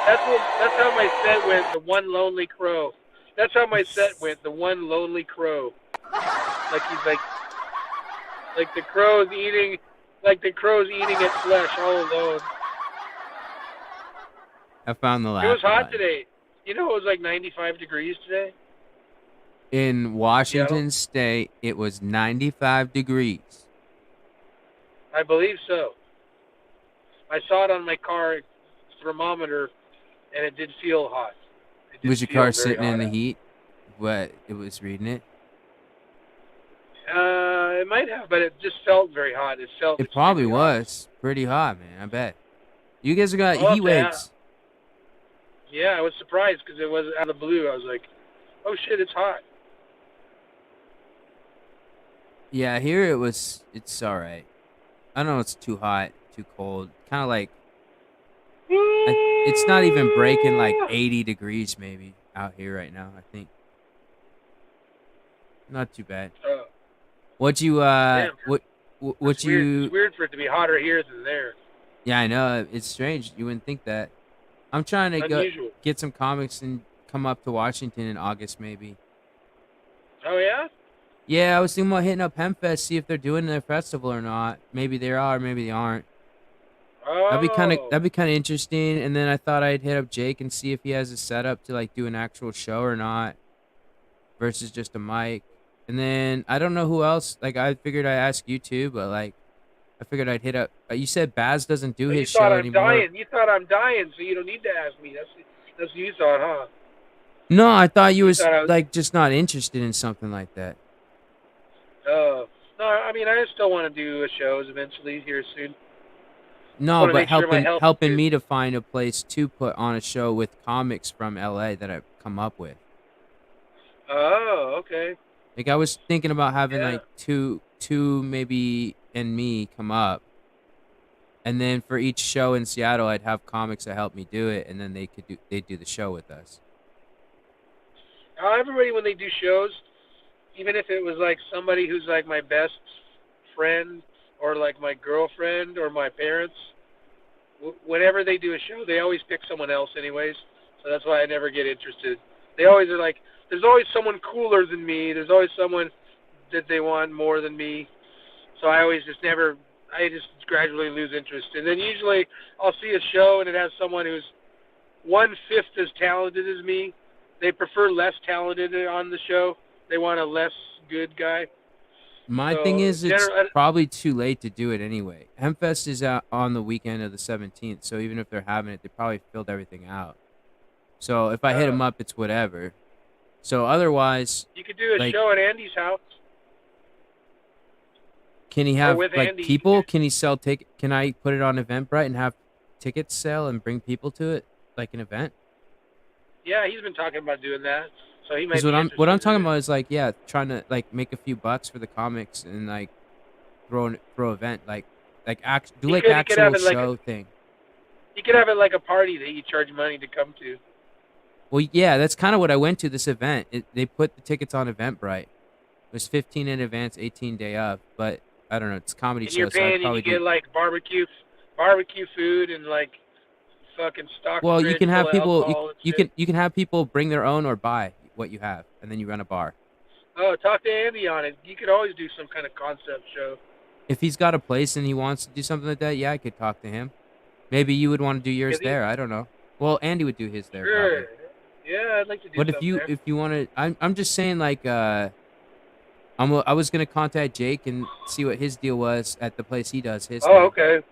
That's how my set went. The one lonely crow. That's how my set went. The one lonely crow. Like he's like the crow's eating its flesh all alone. I found the last. It was hot button. today. You know, it was like 95 degrees today. In Washington State, it was 95 degrees. I believe so. I saw it on my car thermometer, and it did feel hot. Was your car sitting in the heat? What? It was reading it? It might have, but it just felt very hot. It probably was pretty hot, man. I bet. You guys got heat waves. Yeah, I was surprised because it was out of the blue. I was like, "Oh shit, it's hot." Yeah, here it's all right. I don't know. It's too hot, too cold. Kind of like it's not even breaking like 80 degrees maybe out here right now. I think. Not too bad. What you Damn. what It's you? It's weird for it to be hotter here than there. Yeah, I know. It's strange. You wouldn't think that. I'm trying to Unusual. get some comics and come up to Washington in August maybe. Oh yeah. Yeah, I was thinking about hitting up Hempfest, see if they're doing their festival or not. Maybe they are, maybe they aren't. Oh. That'd be kind of interesting. And then I thought I'd hit up Jake and see if he has a setup to like do an actual show or not, versus just a mic. And then I don't know who else. Like I figured I'd ask you too, but like I figured I'd hit up. You said Baz doesn't do his show anymore. You thought I'm dying, so you don't need to ask me. That's what you thought, huh? No, I thought you was thought I was- like just not interested in something like that. No, I mean I still want to do shows eventually here soon. No, wanna but make sure my health is helping good. me to find a place to put on a show with comics from LA that I've come up with. Oh, okay. Like I was thinking about having Yeah. like two maybe and me come up. And then for each show in Seattle I'd have comics that help me do it and then they'd do the show with us. Everybody when they do shows, even if it was like somebody who's like my best friend or like my girlfriend or my parents, whenever they do a show, they always pick someone else anyways. So that's why I never get interested. They always are like, there's always someone cooler than me. There's always someone that they want more than me. So I just gradually lose interest. And then usually I'll see a show and it has someone who's 1/5 as talented as me. They prefer less talented on the show. They want a less good guy. My So, thing is, it's generally- probably too late to do it anyway. Hempfest is out on the weekend of the 17th, so even if they're having it, they probably filled everything out. So if I hit them up, it's whatever. So otherwise, You could do a like- show at Andy's house. can he have with like Andy. people? Can he sell ticket? Can I put it on Eventbrite and have tickets sell and bring people to it like an event? Yeah, he's been talking about doing that. So he might. Because be what I'm interested in talking it. about is like trying to like make a few bucks for the comics and like throw event like He like could actual have it like show thing. You could have it like a party that you charge money to come to. Well, yeah, that's kind of what I went to this event. They put the tickets on Eventbrite. It was 15 in advance, 18 day of. But I don't know. It's a comedy And show, you're so I'd paying and probably you get like barbecue food and like fucking stock Well, you fridge can full have of people. alcohol and You shit. can have people bring their own or buy what you have, and then you run a bar. Oh, talk to Andy on it. You could always do some kind of concept show. If he's got a place and he wants to do something like that, yeah, I could talk to him. Maybe you would want to do yours Is he? there. I don't know. Well, Andy would do his there Sure. probably. Yeah, I'd like to do But something there. if you want to, I'm just saying like I was gonna contact Jake and see what his deal was at the place he does his Oh, thing, okay.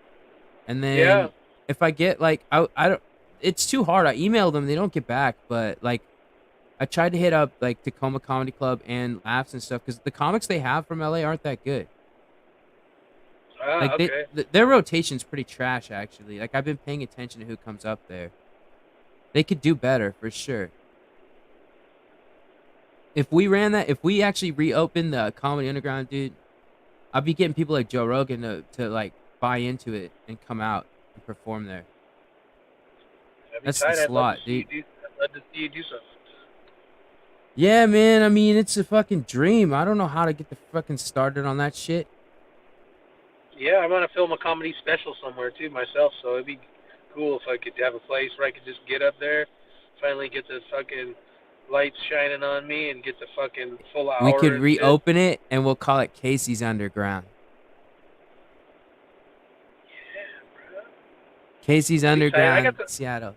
and Yeah. then if I get like I don't, it's too hard. I emailed them, they don't get back, but like I tried to hit up like Tacoma Comedy Club and Laughs and stuff because the comics they have from LA aren't that good. Like Okay. their rotation's pretty trash actually. Like I've been paying attention to who comes up there. They could do better for sure. If we actually reopened the Comedy Underground, dude, I'd be getting people like Joe Rogan to like buy into it and come out and perform there. That'd be That's the tight. I'd love slot, to see dude. you do. I'd love to see you do something. Yeah, man. I mean, it's a fucking dream. I don't know how to get the fucking started on that shit. Yeah, I want to film a comedy special somewhere too myself, so it'd be cool if I could have a place where I could just get up there, finally get the fucking lights shining on me, and get the fucking full hour. We could and shit. reopen it and we'll call it Casey's Underground. Yeah, bro. Casey's That'd be tight. Underground, Seattle.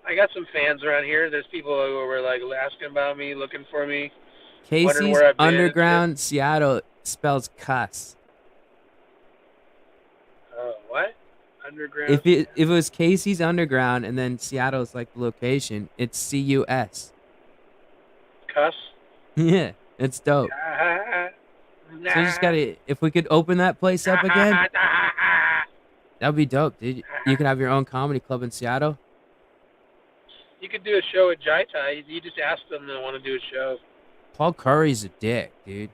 I got some fans around here. There's people who were like asking about me, looking for me. Casey's where I've been and Underground, Seattle spells cuss. What? Underground? If it was Casey's Underground and then Seattle's like the location, it's CUS. Cuss? Yeah, it's dope. So we just gotta, if we could open that place up again, that'd be dope, dude. You could have your own comedy club in Seattle. You could do a show at Jaitai. You just ask them to want to do a show. Paul Curry's a dick, dude.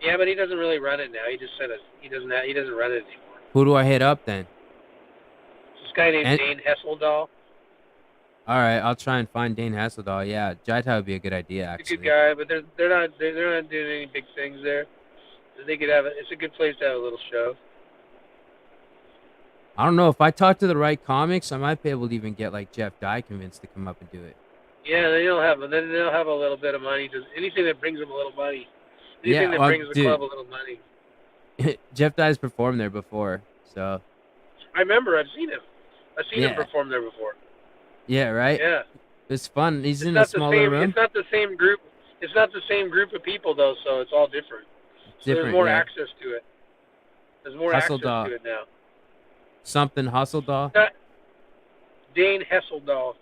Yeah, but he doesn't really run it now. He just said he doesn't run it anymore. Who do I hit up then? This guy named Dane Hesseldahl. All right, I'll try and find Dane Hasseldahl. Yeah, Jaitai would be a good idea, He's a actually. good guy, but they're not doing any big things there. They could have it's a good place to have a little show. I don't know if I talk to the right comics, I might be able to even get like Jeff Dye convinced to come up and do it. Yeah, they'll have a little bit of money. Just anything that brings them a little money. Anything that well, brings the dude. club a little money. Jeff Dye's performed there before, so I remember. I've seen him. I've seen him Yeah. perform there before. yeah, right. Yeah. It's fun. He's It's in a not the smaller same. room. It's not the same group. It's not the same group of people though, so it's all different. So Different, there's more yeah. access to it. There's more Hasseldahl. access to it now. Something Hasseldahl. Dane Hesseldahl.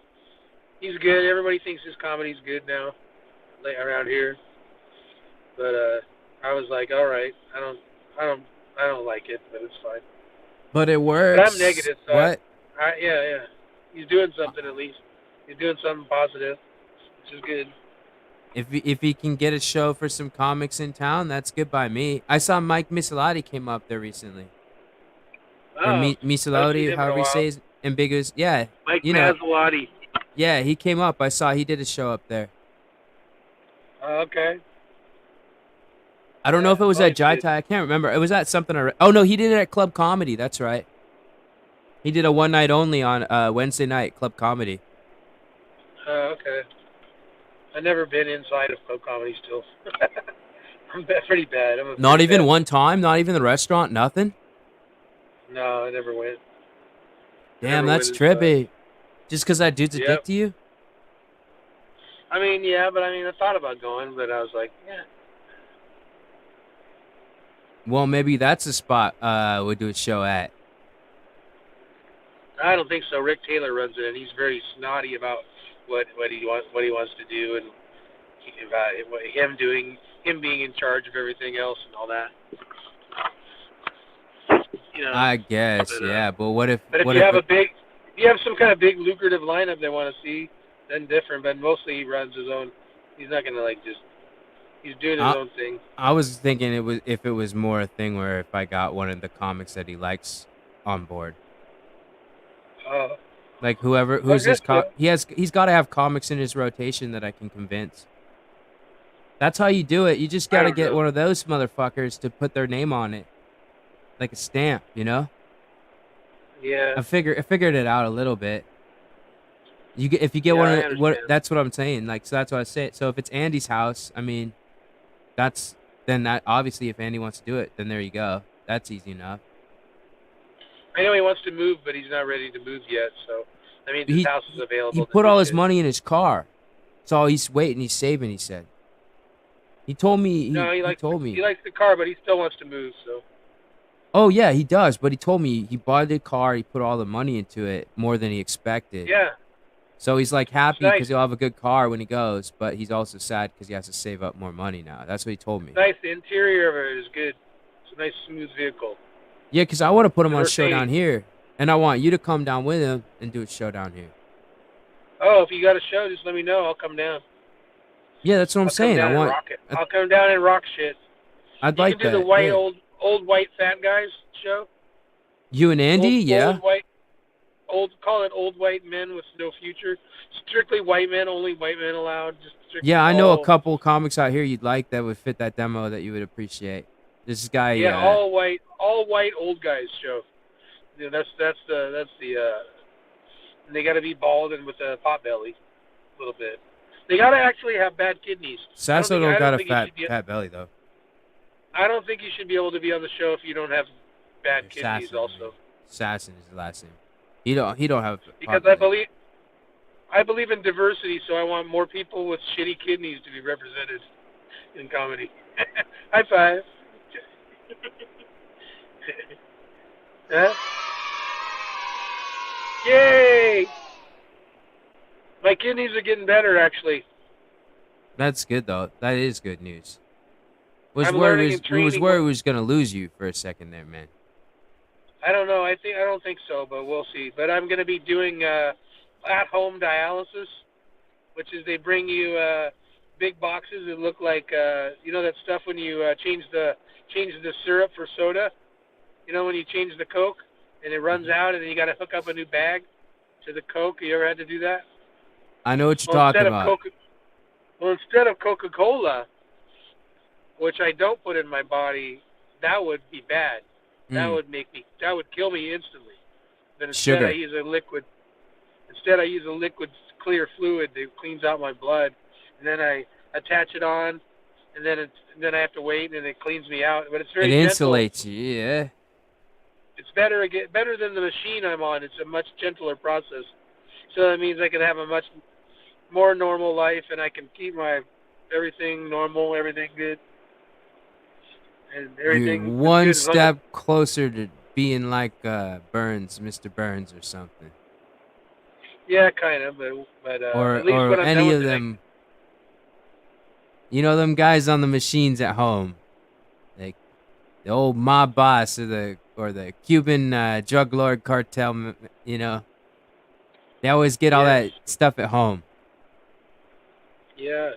He's good. Everybody thinks his comedy's good now, like around here. But I was like, all right, I don't like it, but it's fine. But it works. But I'm negative. So What? yeah. He's doing something at least. He's doing something positive, which is good. If he can get a show for some comics in town, that's good by me. I saw Mike Misalati came up there recently. Or I've seen Misalati, him in a however you while. say his ambiguous. Yeah, Mike you know. Mazzolati. Yeah, he came up. I saw he did a show up there. Okay. I don't know if it was Oh, at he did. Jaitai. I can't remember. It was at something. Oh no, he did it at Club Comedy. That's right. He did a one night only on Wednesday night Club Comedy. Okay. I've never been inside of Club Comedy still. I'm pretty bad. Not pretty even bad. one time. Not even the restaurant. Nothing. No, I never went. Damn, Never that's went inside. trippy. Just because that dude's a Yep. dick to you? I mean, yeah, but I thought about going, but I was like, yeah. Well, maybe that's a spot we'll do a show at. I don't think so. Rick Taylor runs it, and he's very snotty about what he wants to do, and about him being in charge of everything else and all that. You know. I guess, But, yeah. But what if? But if what you if have if you have some kind of big lucrative lineup they want to see, then different. But mostly he runs his own. He's not gonna he's doing his own thing. I was thinking if it was more a thing where if I got one of the comics that he likes on board, like who's his he's got to have comics in his rotation that I can convince. That's how you do it. You just got to get one of those motherfuckers to put their name on it, like a stamp, you know. Yeah. I figured it out a little bit. If you get Yeah, one I of what understand. that's what I'm saying. Like, so that's what I say. So if it's Andy's house, I mean, then that obviously if Andy wants to do it, then there you go. That's easy enough. I know he wants to move, but he's not ready to move yet. So that means his He house is he available to put do all his shit. money in his car. So he's waiting, he's saving, he said. He told me No, he told he me. likes the car, but he still wants to move. So Oh yeah, he does, but he told me he bought the car, he put all the money into it more than he expected. yeah, So he's like it's happy nice. because he'll have a good car when he goes, but he's also sad because he has to save up more money now. That's what he told me. It's nice. The interior of it is good. It's a nice, smooth vehicle. Yeah, because I want to put him It's a on a show down Mercedes. here, and I want you to come down with him and do a show down here. Oh, if you got a show, just let me know. I'll come down. Yeah, that's what I'm I'll come saying. down and rock it. I- I'll come down and rock shit. I'd You can like do the that. white Yeah. old white fat guys show. You and Andy, yeah. Old white, call it old white men with no future. Strictly white men, only white men allowed. Just strictly Yeah, I know a all, couple comics out here you'd like that would fit that demo that you would appreciate. This guy, yeah, all white old guys show. Yeah, that's the. And they got to be bald and with a pot belly, a little bit. They got to actually have bad kidneys. Sasso don't got a think you should be. fat belly though. I don't think you should be able to be on the show if you don't have bad kidneys. Assassin, Also, Assassin is the last name. He don't have a because pot belly. I believe in diversity, so I want more people with shitty kidneys to be represented in comedy. High five. Huh? Yay! My kidneys are getting better, actually. That's good though. That is good news. Was I'm worried learning was, and training. worried we was gonna lose you for a second there, man. I don't know. I don't think so, but we'll see. But I'm going to be doing at-home dialysis, which is they bring you big boxes that look like you know that stuff when you change the syrup for soda. You know when you change the Coke and it runs out and then you got to hook up a new bag to the Coke. You ever had to do that? I know what you're talking about. Instead of Coca-Cola, which I don't put in my body, that would be bad. That would kill me instantly. But instead Sugar. I use a liquid clear fluid that cleans out my blood, and then I attach it on, and then I have to wait, and it cleans me out. But it's very It gentle. insulates you, yeah. It's better than the machine I'm on. It's a much gentler process. So that means I can have a much more normal life, and I can keep my everything normal, everything good. And everything You're is one good as long as- step closer to being like Burns, Mr. Burns or something. Yeah, kind of, but Or at least when I'm done any with of it, them. You know them guys on the machines at home, like the old mob boss or the Cuban drug lord cartel. You know, they always get all Yes. that stuff at home. Yes,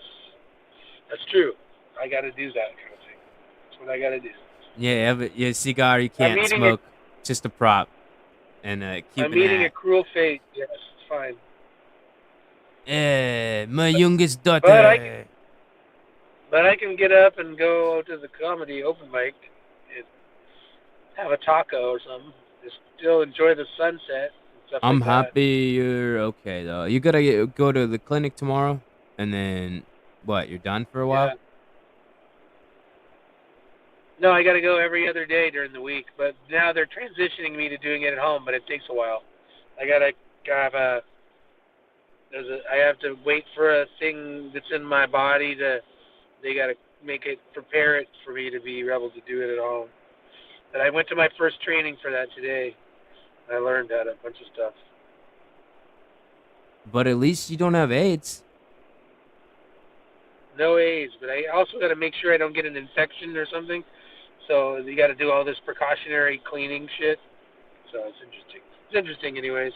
that's true. I got to do that kind of thing. That's what I got to do. Yeah, but your cigar you can't eating smoke. Just a prop. And I'm Cuban meeting a hat. cruel fate. Yes, it's fine. My youngest daughter. But I can get up and go to the comedy open mic and have a taco or something. Just still enjoy the sunset and stuff I'm like that. happy you're okay though. You gotta go to the clinic tomorrow, and then what? You're done for a while. Yeah. No, I got to go every other day during the week. But now they're transitioning me to doing it at home, but it takes a while. I gotta have I have to wait for a thing that's in my body they got to prepare it for me to be able to do it at home. But I went to my first training for that today. I learned a bunch of stuff. But at least you don't have AIDS. No AIDS, but I also got to make sure I don't get an infection or something. So you got to do all this precautionary cleaning shit. So it's interesting. It's interesting anyways.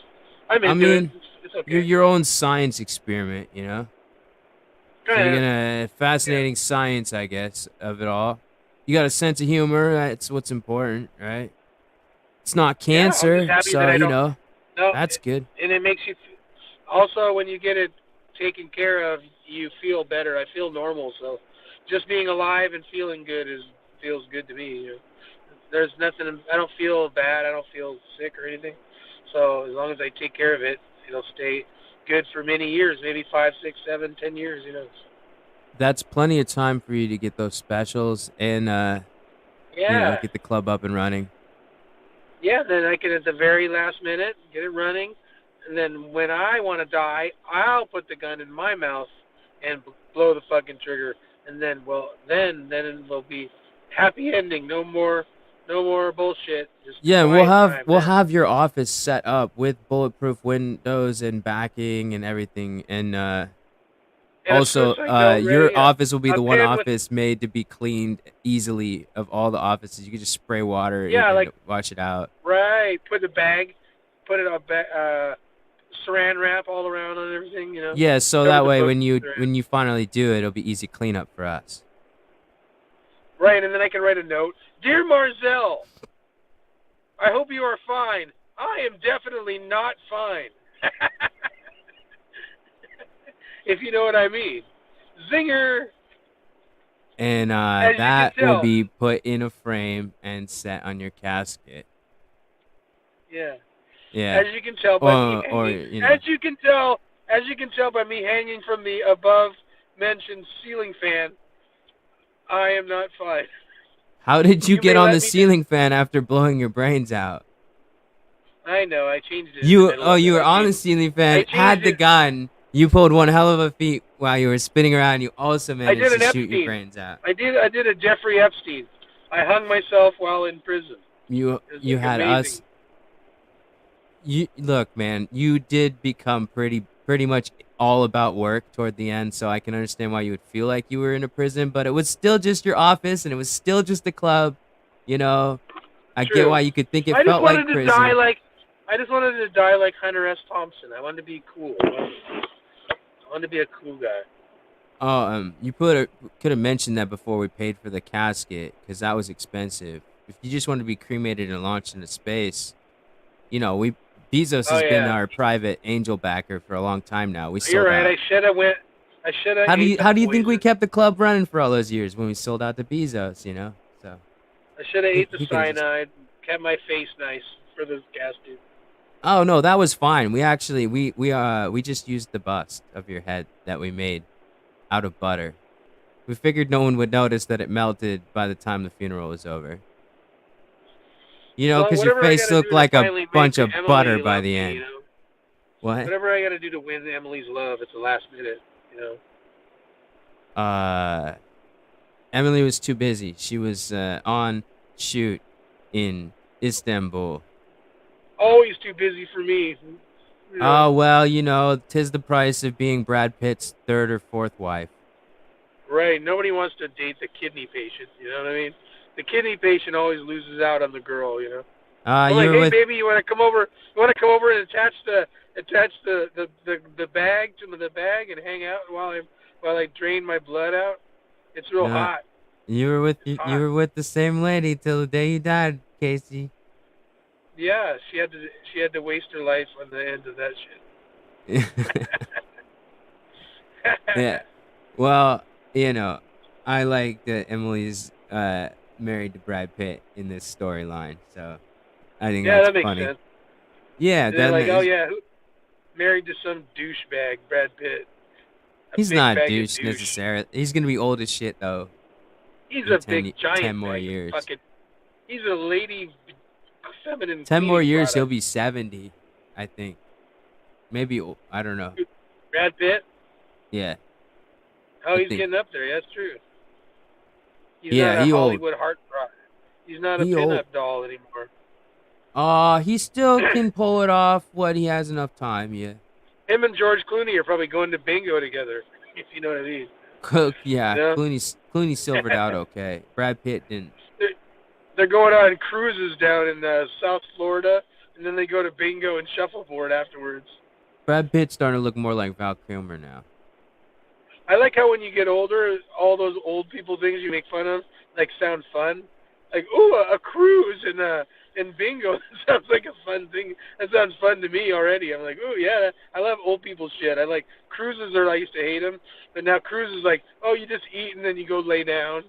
I'm into it. It's okay. You're your own science experiment, you know? So you're gonna fascinating science, I guess, of it all. You got a sense of humor. That's what's important, right? It's not cancer, I'm just happy so that I you don't- know No, that's good. And it makes you also when you get it taken care of, you feel better. I feel normal, so just being alive and feeling good feels good to me. You know? There's nothing. I don't feel bad. I don't feel sick or anything. So as long as I take care of it, it'll stay good for many years, maybe 5, 6, 7, 10 years. That's plenty of time for you to get those specials and Yeah, get the club up and running. yeah. Then I can at the very last minute get it running, and then when I want to die, I'll put the gun in my mouth and blow the fucking trigger, and then then it will be happy ending. No more bullshit. Just Yeah, and quiet time. we'll have your office set up with bulletproof windows and backing and everything, and And as soon also as I go your ready, office will be I'm the one paying with office made to be cleaned easily of all the offices. You can just spray water yeah, and like wash it out. right. Put the bag, put it on saran wrap all around on everything. Yeah, so Cover that the way books when with saran. you finally do it, it'll be easy cleanup for us. Right, and then I can write a note. Dear Marzell, I hope you are fine. I am definitely not fine. If you know what I mean. Zinger. And As you can that will tell. be put in a frame and set on your casket. Yeah. Yeah. As you can tell by me Or hanging. As you can tell by me hanging from the above mentioned ceiling fan, I am not fine. How did you You get may on let the me ceiling fan after blowing your brains out? I know, I changed it. You were on the ceiling fan, had the gun. You pulled one hell of a feat while you were spinning around. You also managed did an to shoot your Epstein. brains out. I did a Jeffrey Epstein. I hung myself while in prison. You like had amazing. us. You look, man. You did become pretty much all about work toward the end, so I can understand why you would feel like you were in a prison. But it was still just your office, and it was still just a club. I True. get why you could think it felt like prison. I just wanted to die like Hunter S. Thompson. I wanted to be cool. I wanted to be a cool guy. Oh, you could have mentioned that before we paid for the casket, because that was expensive. If you just wanted to be cremated and launched into space, Bezos has been our private angel backer for a long time now. You're right. I should have went. I should have. How do you think we kept the club running for all those years when we sold out to Bezos? So I should have ate the cyanide. Kept my face nice for the gas dude. Oh no, that was fine. We actually we just used the bust of your head that we made out of butter. We figured no one would notice that it melted by the time the funeral was over. Because your face looked like a bunch of butter by the end. What? Whatever I got to do to win Emily's love at the last minute, Emily was too busy. She was on shoot in Istanbul. Always too busy for me. Oh, well, 'tis the price of being Brad Pitt's third or fourth wife. Right. Nobody wants to date the kidney patient. You know what I mean? The kidney patient always loses out on the girl. I'm like, hey, baby, you want to come over? You want to come over and attach the bag to the bag and hang out while I drain my blood out? It's real hot. You were with the same lady till the day you died, Casey. Yeah, she had to waste her life on the end of that shit. Yeah. Well, I like that Emily's married to Brad Pitt in this storyline, so I think that's that makes funny. sense. Yeah, they're like, oh yeah, married to some douchebag, Brad Pitt. He's not a douche necessarily. He's gonna be old as shit though. He's a big giant. 10 more years. He's a lady, feminine. 10 more years, he'll be 70, I think. Maybe, I don't know. Brad Pitt? Yeah. Oh, he's getting up there. That's true. He's not a Hollywood heartthrob. He's not a pinup doll anymore. He still can pull it off when he has enough time, yeah. Him and George Clooney are probably going to bingo together, if you know what I mean. Yeah, Clooney silvered out okay. Brad Pitt didn't. They're going on cruises down in South Florida, and then they go to bingo and shuffleboard afterwards. Brad Pitt's starting to look more like Val Kilmer now. I like how when you get older, all those old people things you make fun of, sound fun. Like, ooh, a cruise and bingo. That sounds like a fun thing. That sounds fun to me already. I'm like, ooh, yeah, I love old people shit. I like cruises. I used to hate them, but now cruises like, oh, you just eat and then you go lay down.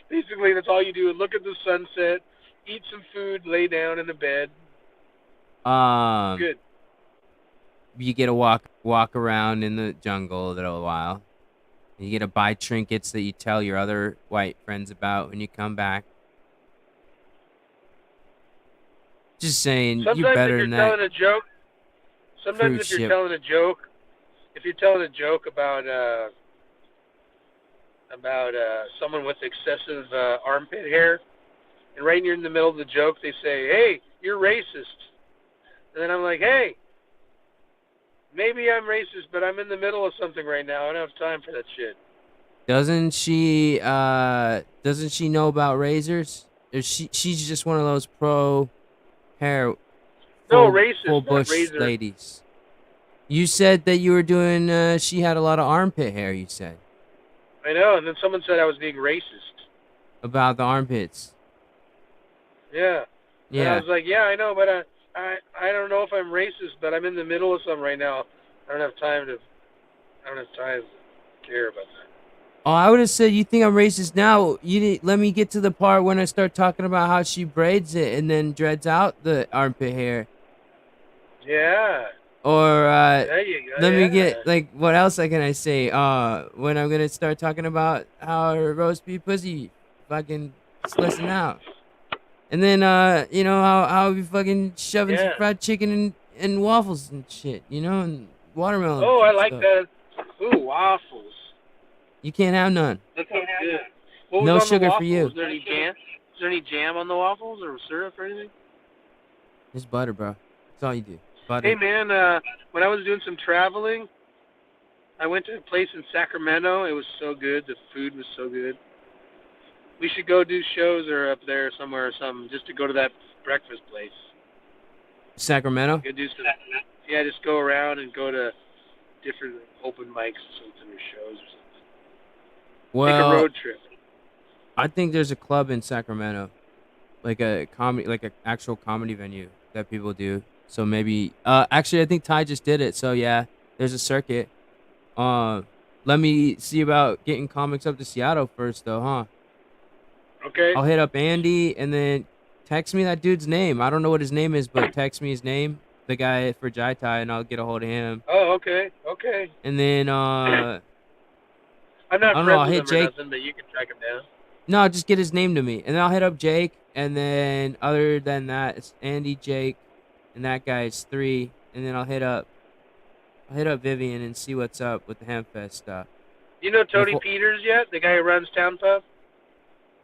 Basically, that's all you do. Look at the sunset, eat some food, lay down in the bed. Good. You get to walk around in the jungle a little while. You get to buy trinkets that you tell your other white friends about when you come back. Just saying, you're Sometimes if better you're than that telling a joke, cruise ship. if you're telling a joke about someone with excessive armpit hair, and right in the middle of the joke they say, "Hey, you're racist," and then I'm like, "Hey, maybe I'm racist, but I'm in the middle of something right now. I don't have time for that shit." Doesn't she know about razors? Or she's just one of those pro hair No, full racist, not bush razor. ladies. You said that you were doing she had a lot of armpit hair, you said. I know, and then someone said I was being racist. About the armpits. Yeah. And I Yeah. was like, yeah, I know, but I don't know if I'm racist, but I'm in the middle of something right now. I don't have time to care about that. Oh, I would have said you think I'm racist now. You didn't let me get to the part when I start talking about how she braids it and then dreads out the armpit hair. Yeah. Or There you go. let Yeah. me get like what else can I say? When I'm gonna start talking about how her roast beef pussy fucking just listen out. And then you know how we fucking shoving some Yeah. fried chicken and waffles and shit, you know, and watermelon Oh, I and like stuff. that. Ooh, waffles. You can't have none. That sounds good. What was No on sugar the for waffles? you. Was there any jam? Is there any jam on the waffles or syrup or anything? Just butter, bro. That's all you do. Butter. Hey man, when I was doing some traveling, I went to a place in Sacramento. It was so good. The food was so good. We should go do shows or up there somewhere or something, just to go to that breakfast place. Sacramento? Go do some, yeah, just go around and go to different open mics or something or shows or something. Take a Well, road trip. I think there's a club in Sacramento, like a comedy, like an actual comedy venue that people do. So maybe, actually, I think Ty just did it. So yeah, there's a circuit. Let me see about getting comics up to Seattle first, though, huh? Okay. I'll hit up Andy and then text me that dude's name. I don't know what his name is, but text me his name, the guy for Jai Tai, and I'll get a hold of him. Oh, okay. Okay. And then I'm I not don't know, I'll friends with hit him or Jake. nothing, but you can track him down. No, just get his name to me, and then I'll hit up Jake. And then other than that, it's Andy, Jake, and that guy is 3. And then I'll hit up Vivian and see what's up with the Hamfest stuff. You know Tony Before- Peters yet? The guy who runs Town Pub?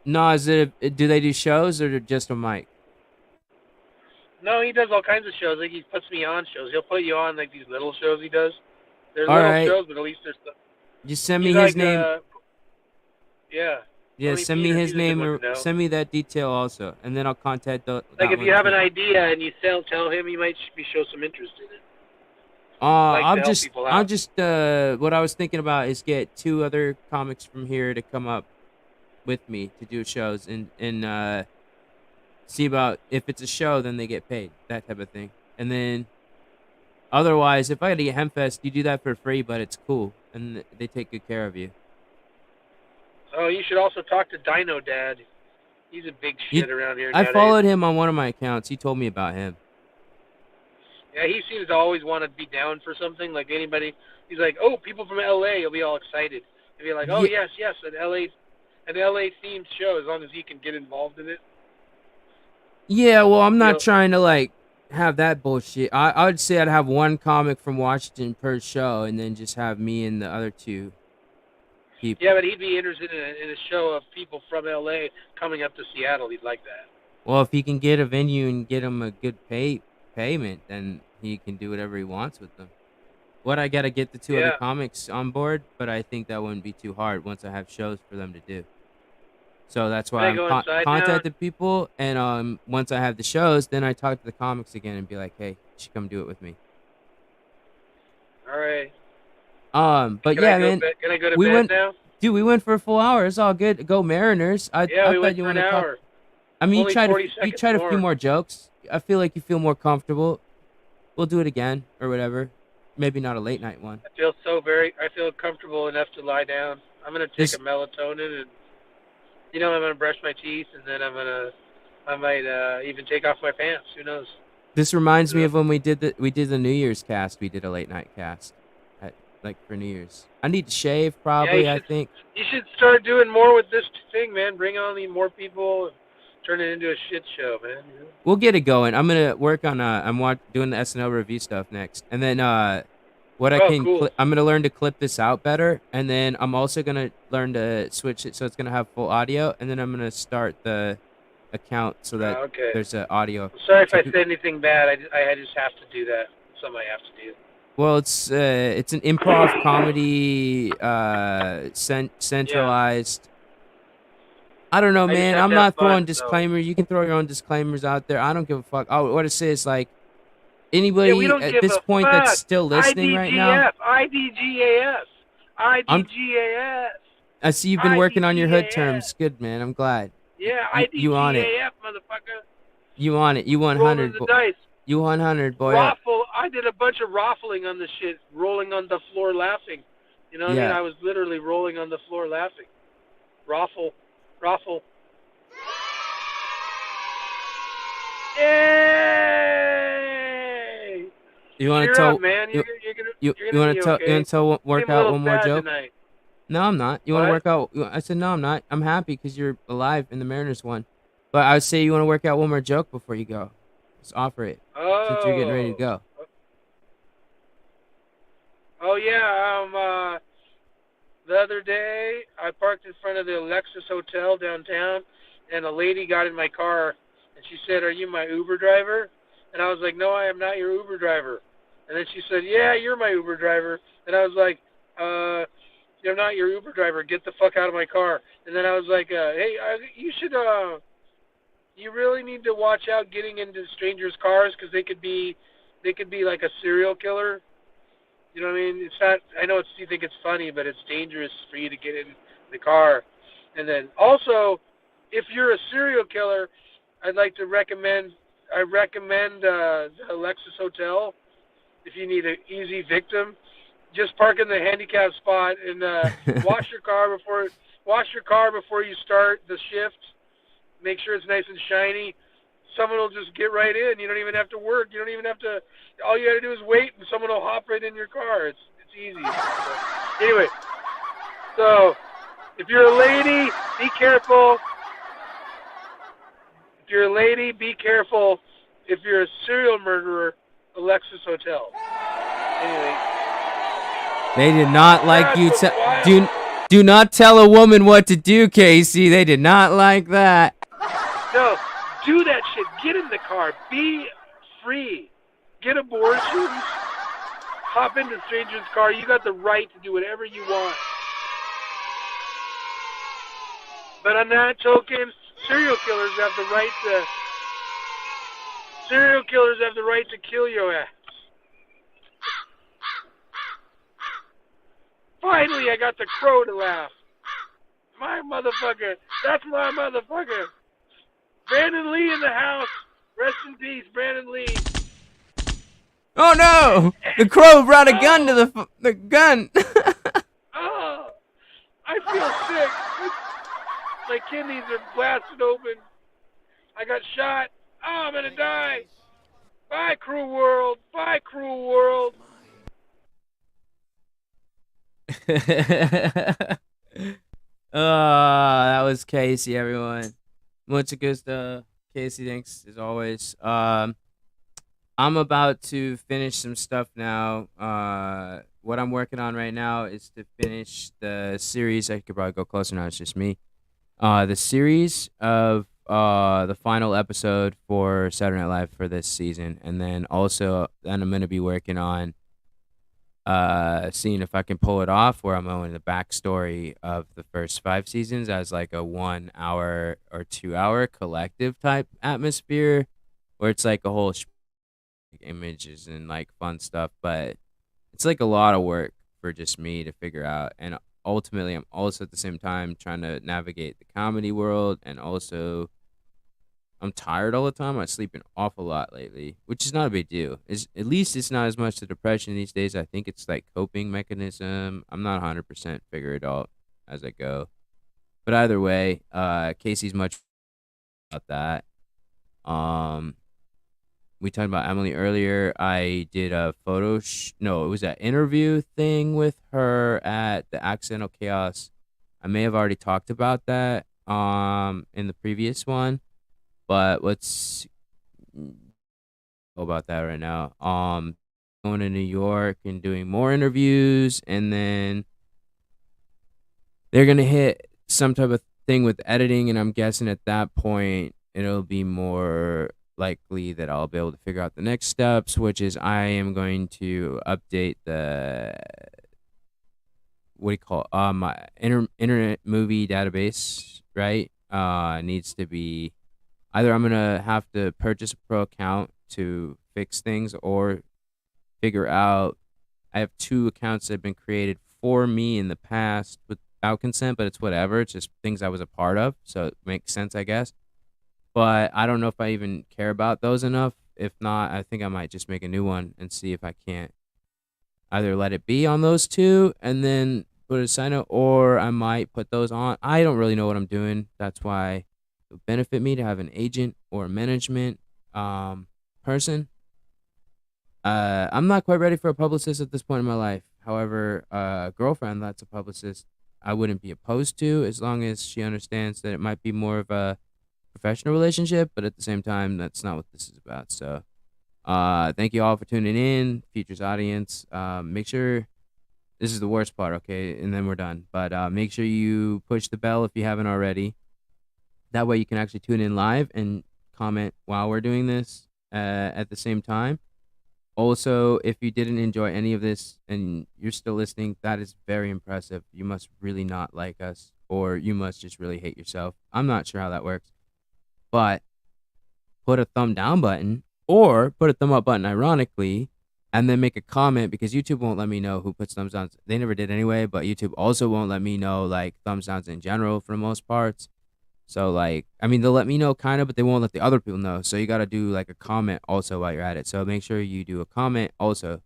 No, do they do shows or just a mic? No, he does all kinds of shows. Like he puts me on shows. He'll put you on like these little shows he does. They're All little right. shows, but at least there's stuff. Just send me He's his like, name. Yeah. Yeah, Tony send me Peters, his he's a good name one or to know. send me that detail also, and then I'll contact the. Like that if you one have an too. idea and you tell him, he might show some interest in it. like to I'm help just, people out. I'm just, what I was thinking about is get 2 other comics from here to come up with me to do shows and see about if it's a show, then they get paid, that type of thing. And then, otherwise, if I had to get Hempfest, you do that for free, but it's cool and they take good care of you. Oh, you should also talk to Dino Dad. He's a big shit around here. I nowadays. followed him on one of my accounts. He told me about him. Yeah, he seems to always want to be down for something. Like anybody, he's like, oh, people from LA will be all excited. He'll be like, oh Yeah. yes, an LA themed show as long as he can get involved in it. Yeah, well, I'm not know- trying to like have that bullshit. I would say I'd have 1 comic from Washington per show, and then just have me and the other 2 people. Yeah, but he'd be interested in a show of people from LA coming up to Seattle. He'd like that. Well, if he can get a venue and get him a good payment, then he can do whatever he wants with them. What I gotta get the 2 other Yeah. comics on board, but I think that wouldn't be too hard once I have shows for them to do. So that's why Can I I'm go inside now? contacted people, and once I have the shows, then I talk to the comics again and be like, hey, you should come do it with me. All right. But Can yeah, I go man, Can I go to we bed went- now? dude, we went for a full hour. It's all good. Go Mariners. I Yeah, we thought went you for an wanted to talk. hour. I mean, Only 40 you seconds tried a few more. more jokes. I feel like you feel more comfortable. We'll do it again or whatever. Maybe not a late night one. I feel comfortable enough to lie down. I'm gonna take a melatonin and, I'm gonna brush my teeth and then I might even take off my pants. Who knows? This reminds me of when we did the New Year's cast. We did a late night cast, like for New Year's. I need to shave Yeah, probably. I think. you should start doing more with this thing, man. Bring on the more people, and turn it into a shit show, man. We'll get it going. I'm gonna work on doing the SNL review stuff next, and then what I Oh, can cool. I'm gonna learn to clip this out better, and then I'm also gonna learn to switch it so it's gonna have full audio, and then I'm gonna start the account so that Okay. there's audio. I'm sorry if So I said anything bad. I just have to do that. Something I have to do. Well, it's an improv comedy Yeah. centralized. I don't know, I just man. have I'm to have not throwing fun. So. disclaimers. You can throw your own disclaimers out there. I don't give a fuck. What I say is like Yeah, we anybody don't at give this a point fuck. that's still listening right now. IDGAF. I see you've been working on your hood terms. Good, man. I'm glad. Yeah, You on it. IDGAF, motherfucker. You on it. You Rolling 100. the dice. You 100, boy. Raffle. I did a bunch of raffling on the shit, rolling on the floor laughing. You know what I mean? I was literally rolling on the floor laughing. Raffle. Yay! You want to Cheer tell up, man. You're gonna want be to tell okay. work out one more joke? Tonight. No, I'm not. You want to What? work out? I said no, I'm not. I'm happy because you're alive and the Mariners won. But I would say you want to work out one more joke before you go. Just offer it since you're getting ready to go. Oh yeah. The other day I parked in front of the Alexis Hotel downtown, and a lady got in my car, and she said, "Are you my Uber driver?" And I was like, "No, I am not your Uber driver." And then she said, "Yeah, you're my Uber driver." And I was like, "I'm not your Uber driver. Get the fuck out of my car." And then I was like, "Hey, you should, you really need to watch out getting into strangers' cars because they could be like a serial killer. You know what I mean? It's not. I know you think it's funny, but it's dangerous for you to get in the car. And then also, if you're a serial killer, I'd like to recommend. I recommend the Alexis Hotel. If you need an easy victim, just park in the handicap spot and wash your car before you start the shift. Make sure it's nice and shiny. Someone will just get right in. You don't even have to work. You don't even have to. All you got to do is wait, and someone will hop right in your car. It's easy. So, anyway, so if you're a lady, be careful. If you're a lady, be careful. If you're a serial murderer, Alexis Hotel. Anyway. They did not like you. Do not tell a woman what to do, Casey. They did not like that. No, do that shit. Get in the car. Be free. Get abortions. Hop into stranger's car. You got the right to do whatever you want. But on that token, serial killers have the right to kill your ass. Finally, I got the crow to laugh. My motherfucker. That's my motherfucker. Brandon Lee in the house. Rest in peace, Brandon Lee. Oh no! The crow brought a gun to the gun. Oh, I feel sick. My kidneys are blasted open. I got shot. Oh, I'm gonna die. Bye, cruel world. Bye, cruel world. That was Casey, everyone. Much good stuff. Casey, thanks as always. I'm about to finish some stuff now. What I'm working on right now is to finish the series. I could probably go closer now. It's just me. The series of the final episode for Saturday Night Live for this season, and then I'm gonna be working on seeing if I can pull it off where I'm going the backstory of the first 5 seasons as like a 1 hour or 2 hour collective type atmosphere where it's like a whole images and like fun stuff, but it's like a lot of work for just me to figure out. And ultimately I'm also at the same time trying to navigate the comedy world, and also I'm tired all the time. I sleep an awful lot lately, which is not a big deal. At least it's not as much the depression these days. I think it's like coping mechanism. I'm not 100% figure it out as I go. But either way, Casey's much about that. we talked about Emily earlier. I did a no, it was an interview thing with her at the Accidental Chaos. I may have already talked about that in the previous one, but let's go about that right now. Going to New York and doing more interviews, and then they're gonna hit some type of thing with editing, and I'm guessing at that point it'll be more likely that I'll be able to figure out the next steps, which is I am going to update the what do you call it? My internet movie database, right? Needs to be either I'm gonna have to purchase a pro account to fix things or figure out. I have two accounts that have been created for me in the past without consent, but it's whatever. It's just things I was a part of, so it makes sense, I guess. But I don't know if I even care about those enough. If not, I think I might just make a new one and see if I can't either let it be on those two and then put a sign up, or I might put those on. I don't really know what I'm doing. That's why it would benefit me to have an agent or a management person. I'm not quite ready for a publicist at this point in my life. However, a girlfriend that's a publicist, I wouldn't be opposed to as long as she understands that it might be more of a professional relationship, but at the same time, that's not what this is about. So, thank you all for tuning in, Futures audience. Make sure this is the worst part, okay, and then we're done. But make sure you push the bell if you haven't already. That way, you can actually tune in live and comment while we're doing this at the same time. Also, if you didn't enjoy any of this and you're still listening, that is very impressive. You must really not like us, or you must just really hate yourself. I'm not sure how that works, but put a thumb down button or put a thumb up button, ironically, and then make a comment because YouTube won't let me know who puts thumbs downs. They never did anyway, but YouTube also won't let me know like thumbs downs in general for the most parts. So like, I mean, they'll let me know kind of, but they won't let the other people know. So you got to do like a comment also while you're at it. So make sure you do a comment also.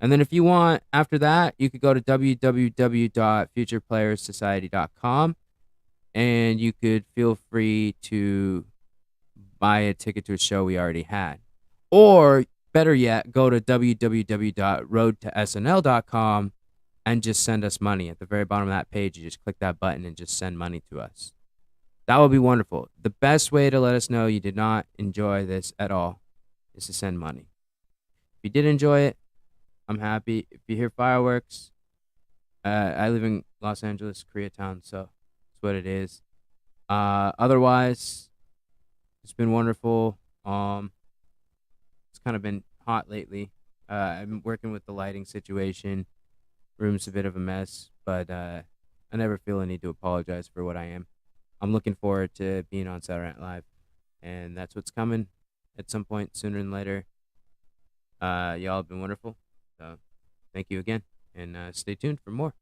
And then if you want, after that, you could go to www.futureplayersociety.com and you could feel free to buy a ticket to a show we already had. Or better yet, go to www.roadtosnl.com and just send us money. At the very bottom of that page, you just click that button and just send money to us. That would be wonderful. The best way to let us know you did not enjoy this at all is to send money. If you did enjoy it, I'm happy. If you hear fireworks, I live in Los Angeles, Koreatown, so that's what it is. Otherwise, it's been wonderful. It's kind of been hot lately. I've been working with the lighting situation. Room's a bit of a mess, but I never feel a need to apologize for what I am. I'm looking forward to being on Saturday Night Live, and that's what's coming at some point sooner than later. Y'all have been wonderful, so thank you again, and stay tuned for more.